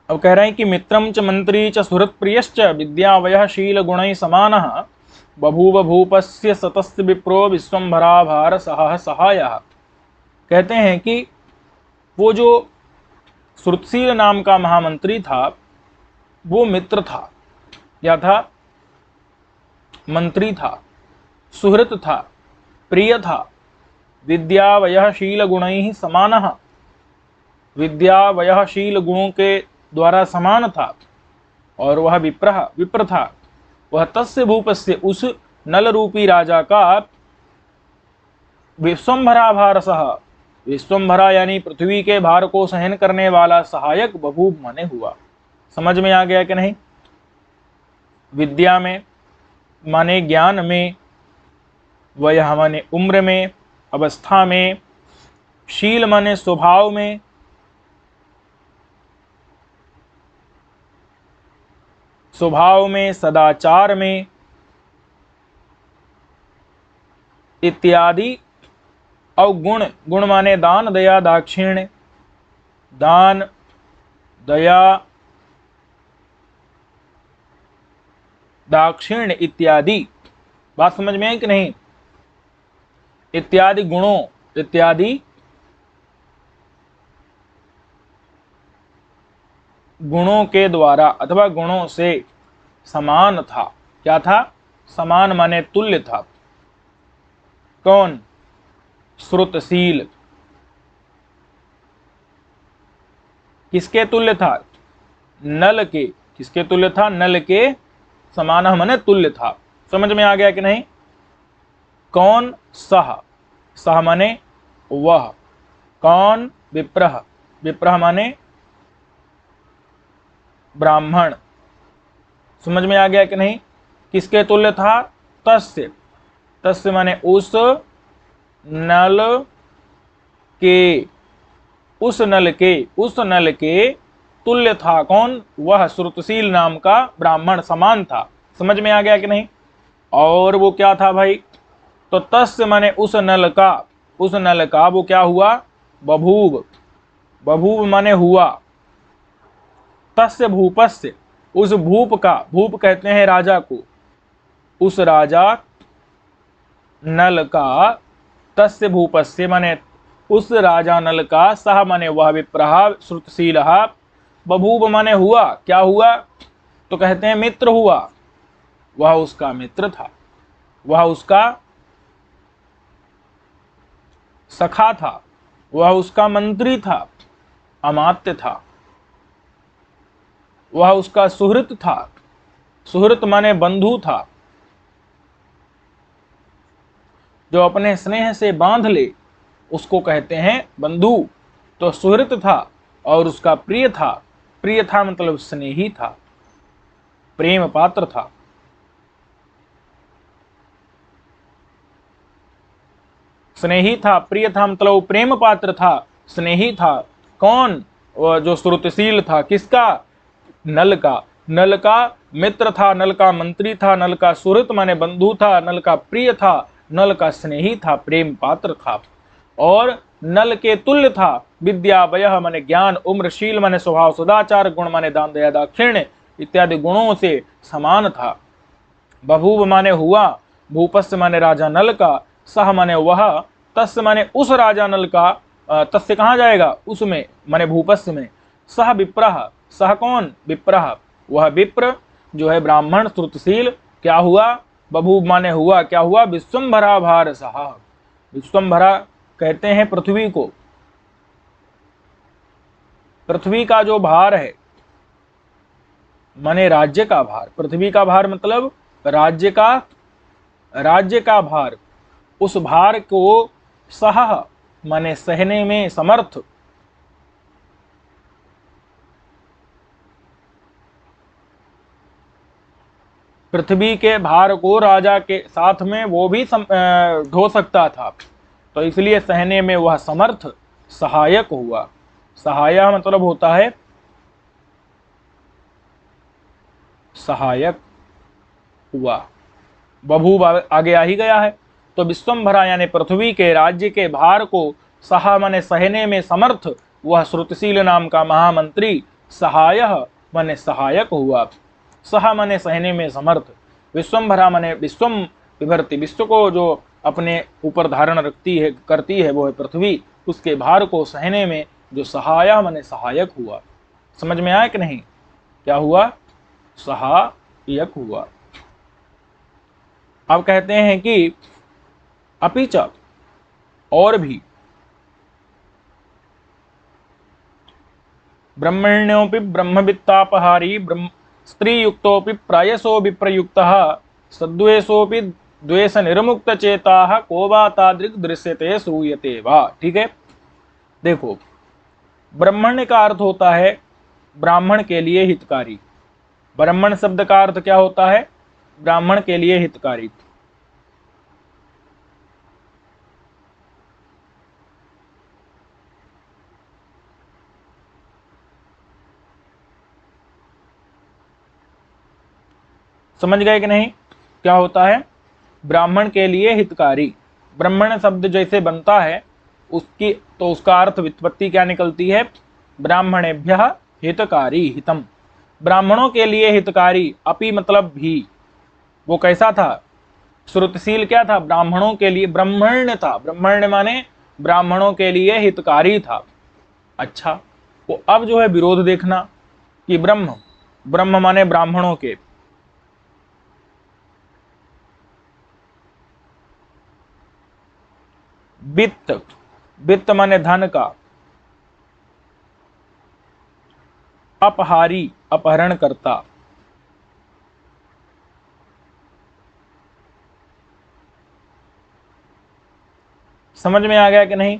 अब कह रहे हैं कि मित्रम च मंत्री च सुहृत प्रियश्च विद्यावयः शील गुणैः समानः बभूव भूपस्य सतस्य विप्रो विश्वम्भरा भार सह सहायः। कहते हैं कि वो जो श्रुतशील नाम का महामंत्री था वो मित्र था। क्या था? मंत्री था, सुहृत था, प्रिय था। विद्यावयः शील गुणैः समानः, विद्या वयशील गुणों के द्वारा समान था, और वह विप्र था। वह तस्य भूपस्य उस नल रूपी राजा का विश्वम्भरा भार सह, विश्वम्भरा यानी पृथ्वी के भार को सहन करने वाला सहायक बभूव माने हुआ। समझ में आ गया कि नहीं? विद्या में माने ज्ञान में, वयः माने उम्र में, अवस्था में, शील माने स्वभाव में, स्वभाव में, सदाचार में इत्यादि। और गुण, गुण माने दान दया दाक्षिण्य, दान दया दाक्षिण्य इत्यादि। बात समझ में है कि नहीं? इत्यादि गुणों, इत्यादि गुणों के द्वारा अथवा गुणों से समान था। क्या था? समान माने तुल्य था। कौन? श्रुतशील। किसके तुल्य था? नल के। किसके तुल्य था? नल के समान माने तुल्य था। समझ में आ गया कि नहीं? कौन? सह। सह माने वह। कौन? विप्रह। विप्रह माने ब्राह्मण। समझ में आ गया कि नहीं? किसके तुल्य था? तस्य। तस्य माने उस नल के, उस नल के, उस नल के तुल्य था। कौन? वह श्रुतशील नाम का ब्राह्मण समान था। समझ में आ गया कि नहीं? और वो क्या था भाई? तो तस्य माने उस नल का, उस नल का वो क्या हुआ? बभूव। बभूव माने हुआ। तस्य भूपस्य, उस भूप का, भूप कहते हैं राजा को, उस राजा नल का, तस्य भूपस्य माने उस राजा नल का, सह माने वह, विप्रहा श्रुतशील, बभूव माने हुआ। क्या हुआ? तो कहते हैं मित्र हुआ। वह उसका मित्र था, वह उसका सखा था, वह उसका मंत्री था, अमात्य था, वह उसका सुहृत था। सुहृत माने बंधु था, जो अपने स्नेह से बांध ले उसको कहते हैं बंधु। तो सुहृत था और उसका प्रिय था। प्रिय था मतलब स्नेही था, प्रेम पात्र था। स्नेही था, प्रिय था मतलब प्रेम पात्र था, स्नेही था। कौन? जो श्रुतशील था। किसका? नल का। नल का मित्र था, नल का मंत्री था, नल का सुहृत माने बंधु था, नल का प्रिय था, नल का स्नेही था, प्रेम पात्र था, और नल के तुल्य था। विद्या वयः माने ज्ञान, उम्र, शील माने स्वभाव, सदाचार, गुण माने दान दया दाक्षिण्य इत्यादि गुणों से समान था। बभूव माने हुआ, भूपस्य माने राजा नल का, सह माने वह, तस्य माने उस राजा नल का, तस्य कहाँ जाएगा? उसमें माने भूपस्य में। सह विप्रह। सह कौन? विप्रह। वह विप्र जो है ब्राह्मण श्रुतशील क्या हुआ? बभूव माने हुआ। क्या हुआ? विश्वम्भरा भार सह। विश्वम्भरा कहते हैं पृथ्वी को। पृथ्वी का जो भार है माने राज्य का भार। पृथ्वी का भार मतलब राज्य का, राज्य का भार। उस भार को सह माने सहने में समर्थ। पृथ्वी के भार को राजा के साथ में वो भी ढो सकता था, तो इसलिए सहने में वह समर्थ, सहायक हुआ। सहाया मतलब होता है सहायक हुआ। बभूव आगे आ ही गया है। तो विश्वम्भरा यानी पृथ्वी के राज्य के भार को सहा माने सहने में समर्थ, वह श्रुतशील नाम का महामंत्री सहाय माने सहायक हुआ। सह माने सहने में समर्थ, विश्वम्भरा माने विश्वम विभर्ति, विश्व को जो अपने ऊपर धारण रखती है, करती है, वो है पृथ्वी। उसके भार को सहने में जो सहाय माने सहायक हुआ। समझ में आया कि नहीं? क्या हुआ? सहायक हुआ। अब कहते हैं कि अपिच, और भी ब्रह्मण्योऽपि ब्रह्मवित्तापहारी स्त्रीयुक्तोऽपि प्रायसो विप्रयुक्तः सद्वेषोऽपि द्वेष निर्मुक्त चेताः को वा तादृक् दृश्यते श्रूयते वा। ठीक है, देखो ब्राह्मण्य का अर्थ होता है ब्राह्मण के लिए हितकारी। ब्राह्मण शब्द का अर्थ क्या होता है? ब्राह्मण के लिए हितकारी। समझ गए कि नहीं? क्या होता है? ब्राह्मण के लिए हितकारी। ब्राह्मण शब्द जैसे बनता है उसकी तो उसका अर्थ व्युत्पत्ति क्या निकलती है? ब्राह्मणेभ्यः हितकारी, हितम, ब्राह्मणों के लिए हितकारी। अपि मतलब भी, वो कैसा था? श्रुतशील क्या था? ब्राह्मणों के लिए ब्राह्मण्य था। ब्राह्मण्य माने ब्राह्मणों के लिए हितकारी था। अच्छा, वो अब जो है विरोध देखना कि ब्रह्म, ब्रह्म माने ब्राह्मणों के, वित्त, वित्त माने धन का, अपहारी अपहरण करता। समझ में आ गया कि नहीं?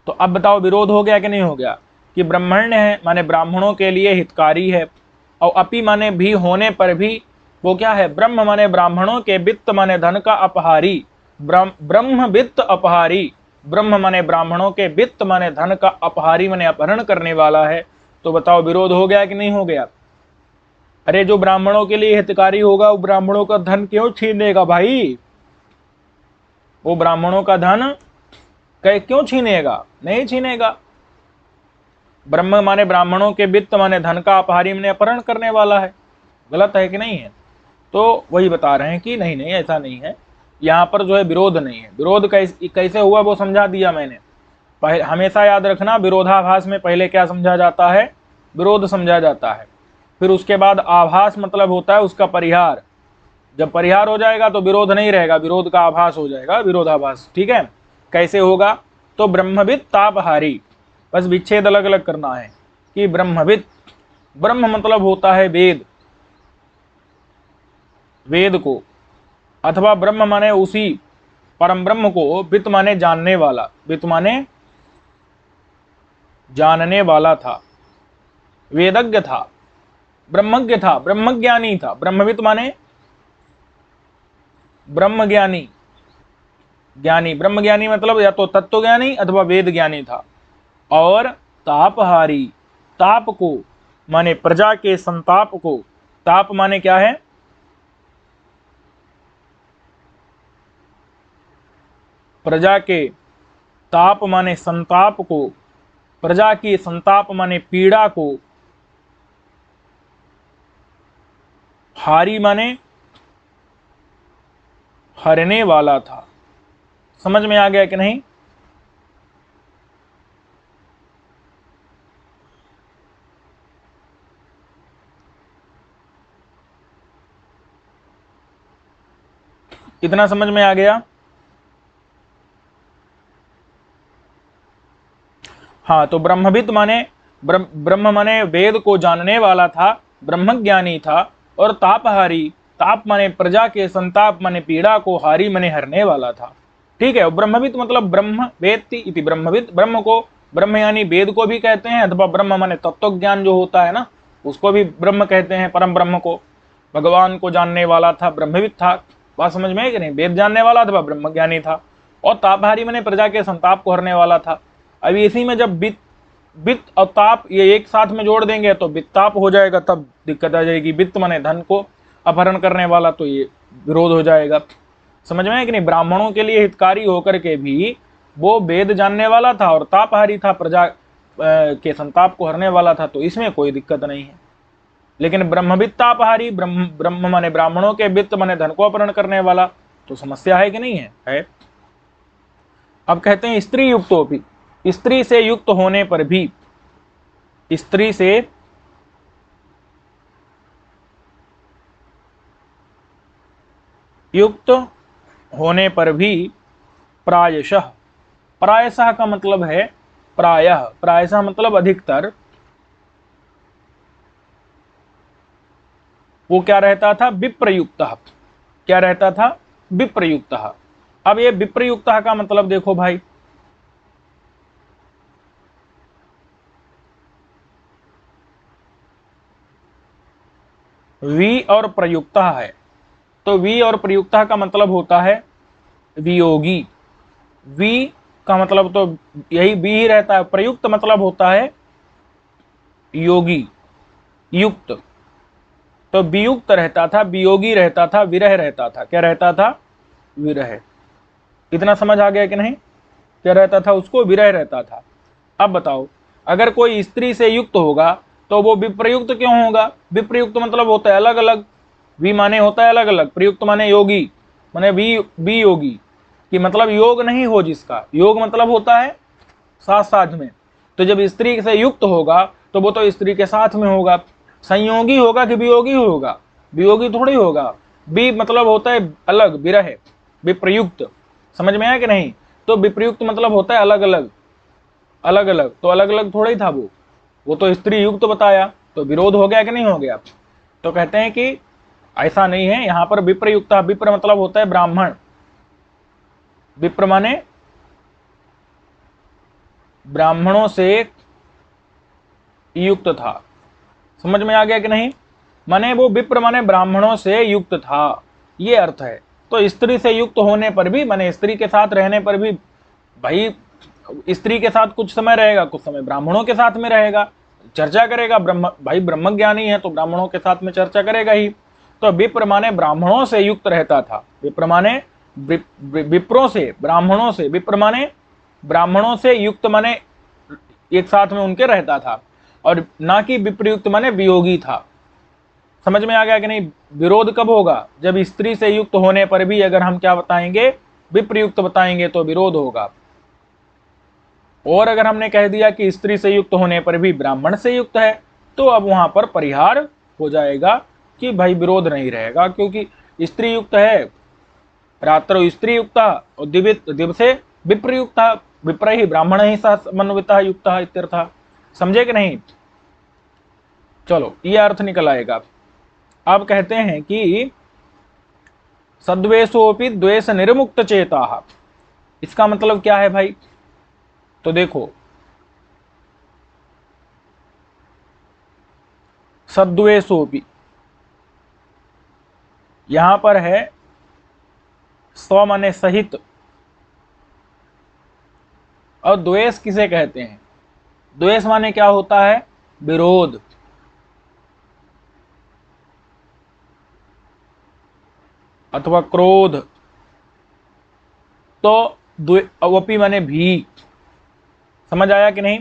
तो अब बताओ विरोध हो गया कि नहीं हो गया? कि ब्राह्मण्य है माने ब्राह्मणों के लिए हितकारी है, और अपि माने भी होने पर भी वो क्या है? ब्रह्म माने ब्राह्मणों के, वित्त माने धन का, अपहारी ब्रह्म वित्त अपहारी, ब्रह्म माने ब्राह्मणों के, वित्त माने धन का, अपहारी माने अपहरण करने वाला है। तो बताओ विरोध हो गया कि नहीं हो गया? अरे जो ब्राह्मणों के लिए हितकारी होगा वो ब्राह्मणों का धन क्यों छीनेगा भाई? वो ब्राह्मणों का धन क्यों छीनेगा? नहीं छीनेगा। ब्रह्म माने ब्राह्मणों के, वित्त माने धन का, अपहारी माने अपहरण करने वाला है। गलत है कि नहीं है? तो वही बता रहे हैं कि नहीं नहीं ऐसा नहीं है, यहाँ पर जो है विरोध नहीं है। विरोध कैसे हुआ वो समझा दिया मैंने। हमेशा याद रखना, विरोधाभास में पहले क्या समझा जाता है? विरोध समझा जाता है, फिर उसके बाद आभास मतलब होता है उसका परिहार। जब परिहार हो जाएगा तो विरोध नहीं रहेगा, विरोध का आभास हो जाएगा, विरोधाभास। ठीक है, कैसे होगा? तो ब्रह्मविद तापहारी, बस विच्छेद अलग अलग करना है कि ब्रह्मविद, ब्रह्म मतलब होता है वेद, वेद को, अथवा ब्रह्म माने उसी परम ब्रह्म को, वित्त माने जानने वाला, वित्त माने जानने वाला था, वेदज्ञ था, ब्रह्मज्ञ था, ब्रह्मज्ञानी था। ब्रह्मविद माने ब्रह्मज्ञानी, ज्ञानी, ब्रह्मज्ञानी मतलब या तो तत्व ज्ञानी अथवा वेद ज्ञानी था। और तापहारी, ताप को माने प्रजा के संताप को, ताप माने क्या है? प्रजा के, ताप माने संताप को, प्रजा की संताप माने पीड़ा को, हारी माने हरने वाला था। समझ में आ गया कि नहीं? इतना समझ में आ गया? हाँ, तो ब्रह्मविद माने ब्रह्म माने वेद को जानने वाला था, ब्रह्मज्ञानी था। और तापहारी, ताप माने प्रजा के, संताप माने पीड़ा को, हारी माने हरने वाला था। ठीक है, ब्रह्मविद मतलब ब्रह्म वेत्ति इति ब्रह्मविद, ब्रह्म को, ब्रह्म यानी वेद को भी कहते हैं, अथवा ब्रह्म माने तत्व ज्ञान जो होता है ना, उसको भी ब्रह्म कहते हैं। परम ब्रह्म को, भगवान को जानने वाला था, ब्रह्मविद था। बात समझ में है कि नहीं? वेद जानने वाला अथवा ब्रह्मज्ञानी था। और तापहारी माने प्रजा के संताप को हरने वाला था। अब इसी में जब वित्त और ताप ये एक साथ में जोड़ देंगे तो वित्ताप हो जाएगा, तब दिक्कत आ जाएगी। वित्त माने धन को अपहरण करने वाला, तो ये विरोध हो जाएगा। समझ में है कि नहीं? ब्राह्मणों के लिए हितकारी होकर के भी वो वेद जानने वाला था और तापहारी था, प्रजा के संताप को हरने वाला था, तो इसमें कोई दिक्कत नहीं है। लेकिन ब्रह्मविद तापहारी, ब्रह्म माने ब्राह्मणों के, वित्त माने धन को अपहरण करने वाला, तो समस्या है कि नहीं है? है। अब कहते हैं स्त्री युक्तोपि, स्त्री से युक्त होने पर भी, स्त्री से युक्त होने पर भी, प्रायशः, प्रायशः का मतलब है प्रायः, प्रायशः मतलब अधिकतर, वो क्या रहता था? विप्रयुक्तः। क्या रहता था? विप्रयुक्तः। अब ये विप्रयुक्तः का मतलब देखो भाई, वी और प्रयुक्तः है, तो वी और प्रयुक्तः का मतलब होता है वियोगी। वी का मतलब तो यही वी ही रहता है, प्रयुक्त मतलब होता है योगी, युक्त। तो वियुक्त रहता था, वियोगी रहता था, विरह रहता था। क्या रहता था? विरह। इतना समझ आ गया कि नहीं? क्या रहता था उसको? विरह रहता था। अब बताओ, अगर कोई स्त्री से युक्त होगा तो वो विप्रयुक्त क्यों होगा? विप्रयुक्त मतलब होता है अलग अलग। वि माने होता है अलग अलग, प्रयुक्त माने योगी, माने वी योगी, कि मतलब योग नहीं हो जिसका। योग मतलब होता है साथ साथ में। तो जब स्त्री से युक्त होगा तो वो तो स्त्री के साथ में होगा। संयोगी होगा कि वियोगी होगा? वियोगी थोड़ी होगा। वि मतलब होता है अलग, विरह, विप्रयुक्त। समझ में आया कि नहीं? तो विप्रयुक्त मतलब होता है अलग अलग। अलग अलग तो अलग अलग थोड़ा ही था वो तो स्त्री युक्त बताया, तो विरोध हो गया कि नहीं हो गया? तो कहते हैं कि ऐसा नहीं है, यहां पर विप्रयुक्त। विप्र मतलब होता है ब्राह्मण। विप्र माने ब्राह्मणों से युक्त था। समझ में आ गया कि नहीं? माने वो विप्र माने ब्राह्मणों से युक्त था, ये अर्थ है। तो स्त्री से युक्त होने पर भी, माने स्त्री के साथ रहने पर भी, भाई स्त्री के साथ कुछ समय रहेगा, कुछ समय ब्राह्मणों के साथ में रहेगा, चर्चा करेगा। ब्रह्म भाई ब्रह्म ज्ञानी है तो ब्राह्मणों के साथ में चर्चा करेगा ही। तो विप्र माने ब्राह्मणों से युक्त रहता था। विप्र माने विप्रों से, ब्राह्मणों से। विप्र माने ब्राह्मणों से युक्त माने एक साथ में उनके रहता था, और ना कि विप्रयुक्त माने वियोगी था। समझ में आ गया कि नहीं? विरोध कब होगा? जब स्त्री से युक्त होने पर भी अगर हम क्या बताएंगे? विप्रयुक्त बताएंगे तो विरोध होगा। और अगर हमने कह दिया कि स्त्री से युक्त होने पर भी ब्राह्मण से युक्त है, तो अब वहां पर परिहार हो जाएगा कि भाई विरोध नहीं रहेगा, क्योंकि स्त्री युक्त है, रात्रो स्त्री युक्त और दिवसे विप्रयुक्त, विप्र ही ब्राह्मण ही समन्विता युक्त इत्यर्थ। समझे कि नहीं? चलो ये अर्थ निकल आएगा। अब कहते हैं कि सद्वेषोपि द्वेष निर्मुक्त चेता। इसका मतलब क्या है भाई? तो देखो, सद्वेषोपि यहां पर है स्व माने सहित, और द्वेष किसे कहते हैं? द्वेष माने क्या होता है? विरोध। अथवा क्रोध। तो अवपी माने भी। समझ आया कि नहीं?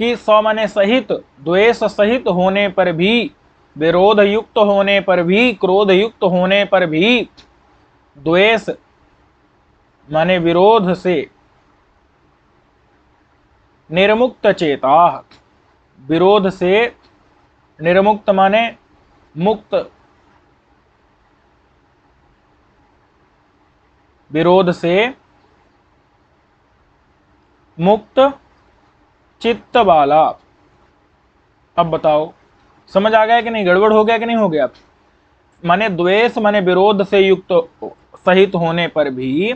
कि स्व माने सहित, द्वेष सहित होने पर भी, विरोध युक्त होने पर भी, क्रोध युक्त होने पर भी, द्वेष माने विरोध से निर्मुक्त चेता। विरोध से निर्मुक्त माने मुक्त, विरोध से मुक्त चित्त वाला। अब बताओ समझ आ गया कि नहीं? गड़बड़ हो गया कि नहीं हो गया? माने द्वेष माने विरोध से युक्त सहित होने पर भी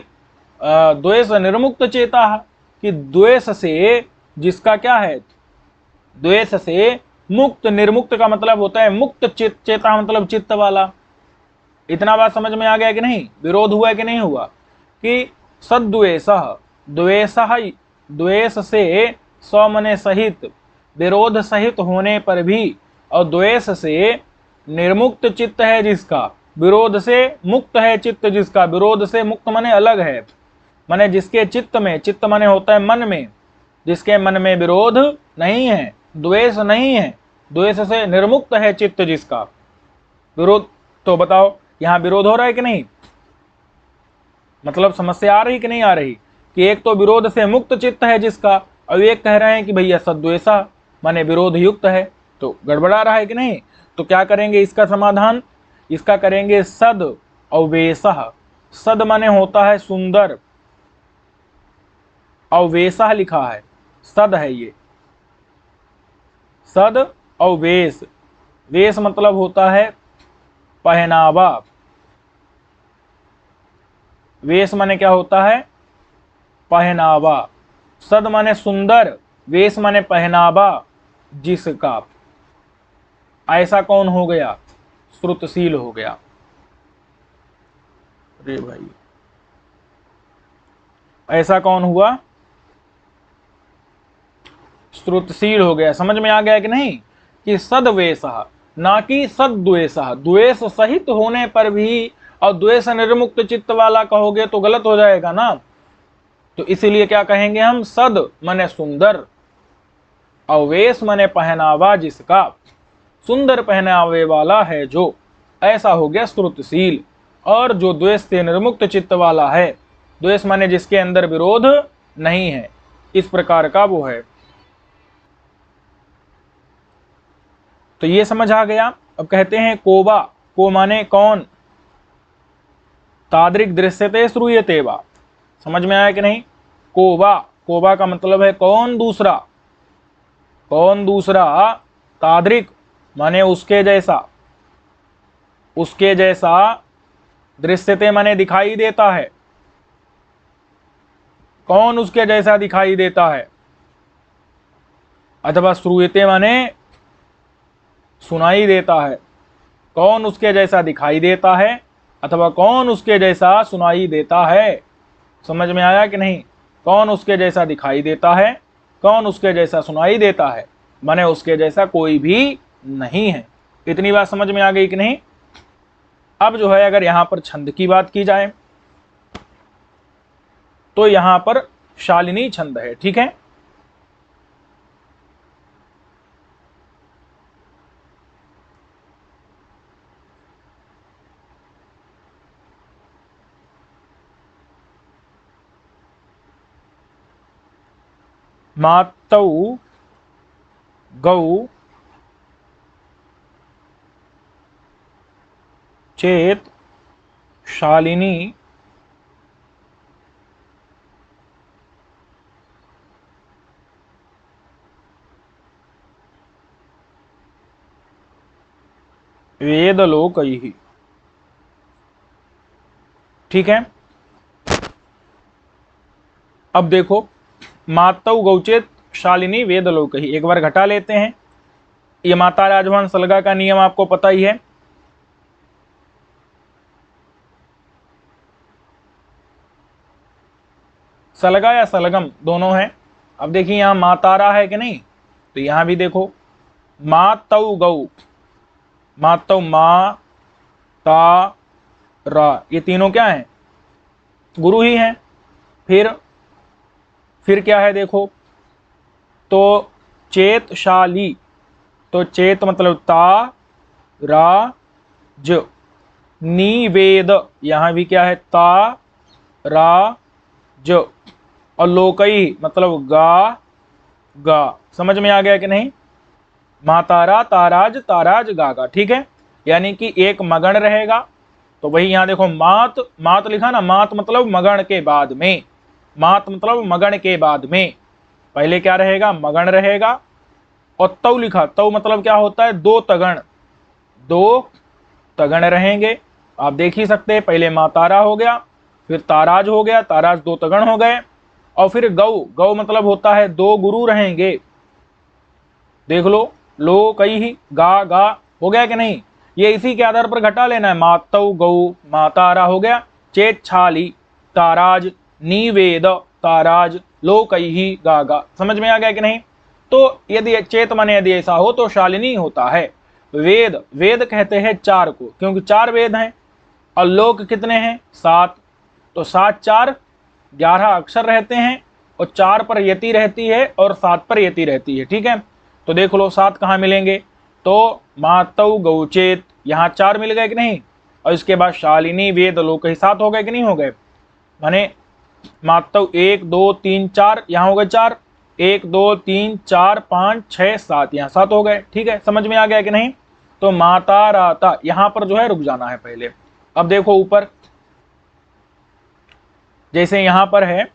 द्वेष निर्मुक्त चेता, कि द्वेष से जिसका क्या है? द्वेष से मुक्त। निर्मुक्त का मतलब होता है मुक्त चित्त, चेता मतलब चित्त वाला। इतना बात समझ में आ गया कि नहीं? विरोध हुआ कि नहीं हुआ? कि सद्वेष, द्वेष, द्वेष से स्व मने सहित, विरोध सहित होने पर भी, और द्वेष से निर्मुक्त चित्त है जिसका, विरोध से मुक्त है चित्त जिसका। विरोध से मुक्त माने अलग है, माने जिसके चित्त में, चित्त माने होता है मन में, जिसके मन में विरोध नहीं है, द्वेष नहीं है, द्वेष से निर्मुक्त है चित्त जिसका। विरोध, तो बताओ यहां विरोध हो रहा है कि नहीं? मतलब समस्या आ रही कि नहीं आ रही? कि एक तो विरोध से मुक्त चित्त है जिसका, और एक कह रहे हैं कि भैया सद्वेषा माने विरोध युक्त है, तो गड़बड़ा रहा है कि नहीं? तो क्या करेंगे इसका समाधान? इसका करेंगे सद अवेशः। सद माने होता है सुंदर, अवेशः लिखा है, सद है ये, सद अवेश। वेश मतलब होता है पहनावा। वेश माने क्या होता है? पहनावा। सद माने सुंदर, वेश माने पहनावा जिसका। ऐसा कौन हो गया? श्रुतशील हो गया। अरे भाई, ऐसा कौन हुआ? श्रुतशील हो गया। समझ में आ गया कि नहीं? कि सद्वेषः, ना कि सद्वेषः। द्वेष सहित होने पर भी और द्वेष निर्मुक्त चित्त वाला कहोगे तो गलत हो जाएगा ना। तो इसीलिए क्या कहेंगे हम? सद माने सुंदर, अवेश माने पहनावा जिसका, सुंदर पहनावे वाला है जो, ऐसा हो गया श्रुतशील। और जो द्वेष से निर्मुक्त चित्त वाला है, द्वेष माने जिसके अंदर विरोध नहीं है, इस प्रकार का वो है। तो ये समझ आ गया। अब कहते हैं कोबा, को माने कौन, तादृक दृश्यते श्रूयते वा। समझ में आया कि नहीं? कोबा, कोबा का मतलब है कौन दूसरा, कौन दूसरा, तादृक माने उसके जैसा, उसके जैसा, दृश्यते माने दिखाई देता है, कौन उसके जैसा दिखाई देता है, अथवा श्रूयते माने सुनाई देता है, कौन उसके जैसा दिखाई देता है अथवा कौन उसके जैसा सुनाई देता है। समझ में आया कि नहीं? कौन उसके जैसा दिखाई देता है, कौन उसके जैसा सुनाई देता है, माने उसके जैसा कोई भी नहीं है। इतनी बात समझ में आ गई कि नहीं? अब जो है अगर यहां पर छंद की बात की जाए तो यहां पर शालिनी छंद है। ठीक है, मातौ गौ चेत शालिनी वेदलोकैः। ठीक है, अब देखो, मातौ गौचेत शालिनी वेदलोकैः, एक बार घटा लेते हैं। ये माता राजभवन सलगा का नियम आपको पता ही है। सलगा या सलगम दोनों है। अब देखिए यहां मातारा है कि नहीं, तो यहां भी देखो मातौ गौ, मातौ मा ता रा, ये तीनों क्या है? गुरु ही हैं। फिर क्या है देखो, तो चेतशाली, तो चेत मतलब ता रा ज, निवेद, यहां भी क्या है? ता रा ज, और लोकई मतलब गा गा। समझ में आ गया कि नहीं? मातारा, ताराज, ताराज, गागा। ठीक है, यानी कि एक मगन रहेगा। तो वही यहां देखो मात, मात लिखा ना, मात मतलब मगन के बाद में, मात मतलब मगन के बाद में, पहले क्या रहेगा? मगन रहेगा। और तौ लिखा, तौ मतलब क्या होता है? दो तगण, दो तगण रहेंगे। आप देख ही सकते हैं, पहले मातारा हो गया, फिर ताराज हो गया, ताराज दो तगण हो गए, और फिर गौ, गौ मतलब होता है दो गुरु रहेंगे। देख लो कई ही, गा गा, हो गया कि नहीं? ये इसी के आधार पर घटा लेना है। मातौ गौ, मातारा हो गया, चेत छाली ताराज, निवेद ताराज, लो कई ही गा गा। समझ में आ गया कि नहीं? तो यदि चेत माने यदि ऐसा हो तो शालिनी होता है। वेद, वेद कहते हैं चार को, क्योंकि चार वेद हैं। और लोक कितने हैं? 7। तो 7 4 11 अक्षर रहते हैं, और 4 पर यति रहती है और 7 पर यति रहती है। ठीक है, तो देख लो 7 कहाँ मिलेंगे? तो मातौ गौचेत, यहाँ 4 मिल गए कि नहीं? और इसके बाद शालिनी वेद लोक, 7 हो गए कि नहीं हो गए? माने मातौ 1 2 3 4, यहाँ हो गए 4, 1 2 3 4 5 6 7, यहाँ 7 हो गए। ठीक है, समझ में आ गया कि नहीं? तो माता राता, यहां पर जो है रुक जाना है पहले। अब देखो ऊपर, जैसे यहां पर है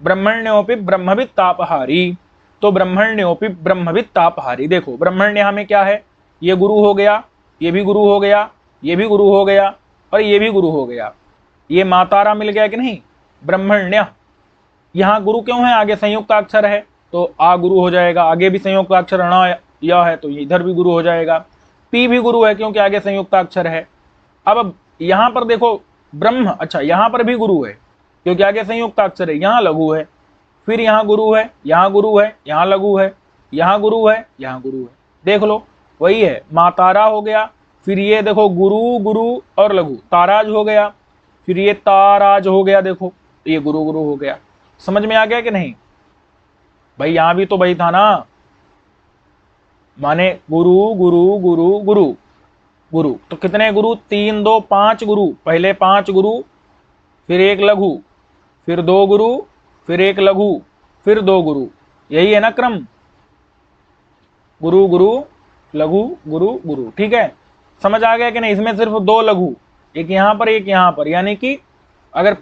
ब्रह्मण्योपि ब्रह्मविद तापहारी, तो ब्रह्मण्योपि ब्रह्मविद तापहारी। देखो ब्रह्मण्य में क्या है? ये गुरु हो गया, ये भी गुरु हो गया, ये भी गुरु हो गया, और ये भी गुरु हो गया। ये मातारा मिल गया कि नहीं, ब्रह्मण्य। यहाँ गुरु क्यों है, आगे संयुक्त अक्षर है तो आ गुरु हो जाएगा, आगे भी संयुक्त अक्षर ण य है तो इधर भी गुरु हो जाएगा। पी भी गुरु है क्योंकि आगे संयुक्त अक्षर है। अब यहाँ पर देखो ब्रह्म, अच्छा यहाँ पर भी गुरु है क्योंकि आगे संयुक्त अक्षर है, यहाँ लघु है, फिर यहाँ गुरु है, यहाँ गुरु है, यहाँ लघु है, यहाँ गुरु है, यहाँ गुरु है। देख लो वही है, मातारा हो गया, फिर ये देखो गुरु गुरु और लघु, ताराज हो गया, फिर ये ताराज हो गया, देखो ये गुरु गुरु हो गया। समझ में आ गया कि नहीं भाई, यहां भी तो वही था ना, माने गुरु गुरु गुरु गुरु गुरु, तो कितने गुरु, 3 2 5 गुरु, पहले 5 गुरु, फिर एक लघु, फिर 2 गुरु, फिर एक लघु, फिर 2 गुरु, यही है ना क्रम, गुरु गुरु लघु गुरु गुरु। ठीक है, समझ आ गया कि नहीं। इसमें सिर्फ 2 लघु, एक यहां पर एक यहां पर, यानी कि अगर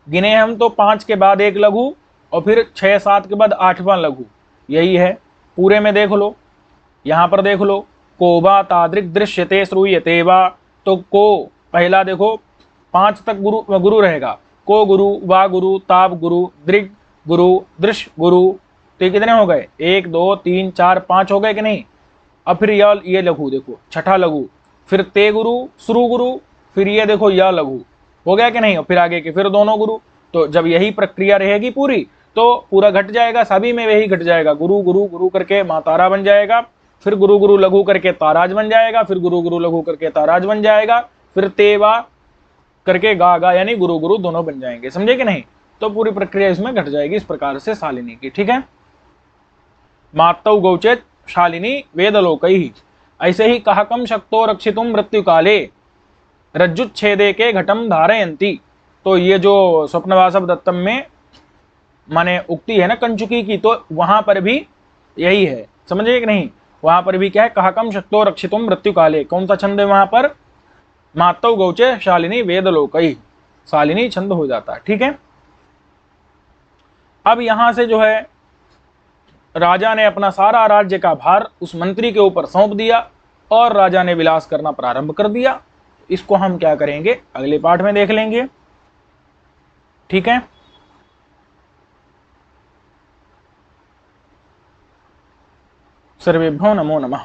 गिने हम तो 5 के बाद एक लघु और फिर 6 7 के बाद 8वां लघु, यही है। पूरे में देख लो, यहां पर देख लो, कोबा तादृक दृश्यते श्रूयते वा, तो को पहला देखो 5 तक गुरु गुरु रहेगा, को गुरु, वा गुरु, ताप गुरु, दृग गुरु, दृश्य गुरु, तो ये कितने हो गए, 1 2 3 4 5 हो गए कि नहीं। अब फिर ये लघु देखो, छठा लघु, फिर ते गुरु, श्रु गुरु, फिर ये देखो यह लघु, हो गया कि नहीं, और फिर आगे के फिर दोनों गुरु। तो जब यही प्रक्रिया रहेगी पूरी तो पूरा घट जाएगा, सभी में वही घट जाएगा, गुरु गुरु गुरु करके मातारा बन जाएगा, फिर गुरु गुरु लघु करके ताराज बन जाएगा, फिर गुरु गुरु लघु करके ताराज बन जाएगा, फिर तेवा करके गा गा, यानी गुरु गुरु दोनों बन जाएंगे। समझे कि नहीं, तो पूरी प्रक्रिया इसमें घट जाएगी इस प्रकार से शालिनी की। ठीक है, मातौ गौचेत शालिनी वेदलोकैः, ऐसे ही कहकम शक्तो रक्षितुम मृत्यु काले रज्जुच्छेदे के घटम धारयन्ति। तो ये जो स्वप्नवासव दत्तम में माने उक्ति है ना कंचुकी की, तो वहां पर भी यही है, समझे कि नहीं। वहां पर भी क्या है, कहकम शक्तो रक्षितुम मृत्यु काले, कौन सा छंद है वहां पर, मातौ गौचे शालिनी वेदलोकैः, शालिनी छंद हो जाता है। ठीक है, अब यहां से जो है राजा ने अपना सारा राज्य का भार उस मंत्री के ऊपर सौंप दिया और राजा ने विलास करना प्रारंभ कर दिया। इसको हम क्या करेंगे, अगले पाठ में देख लेंगे। ठीक है, सर्वेभ्यो नमो नमः।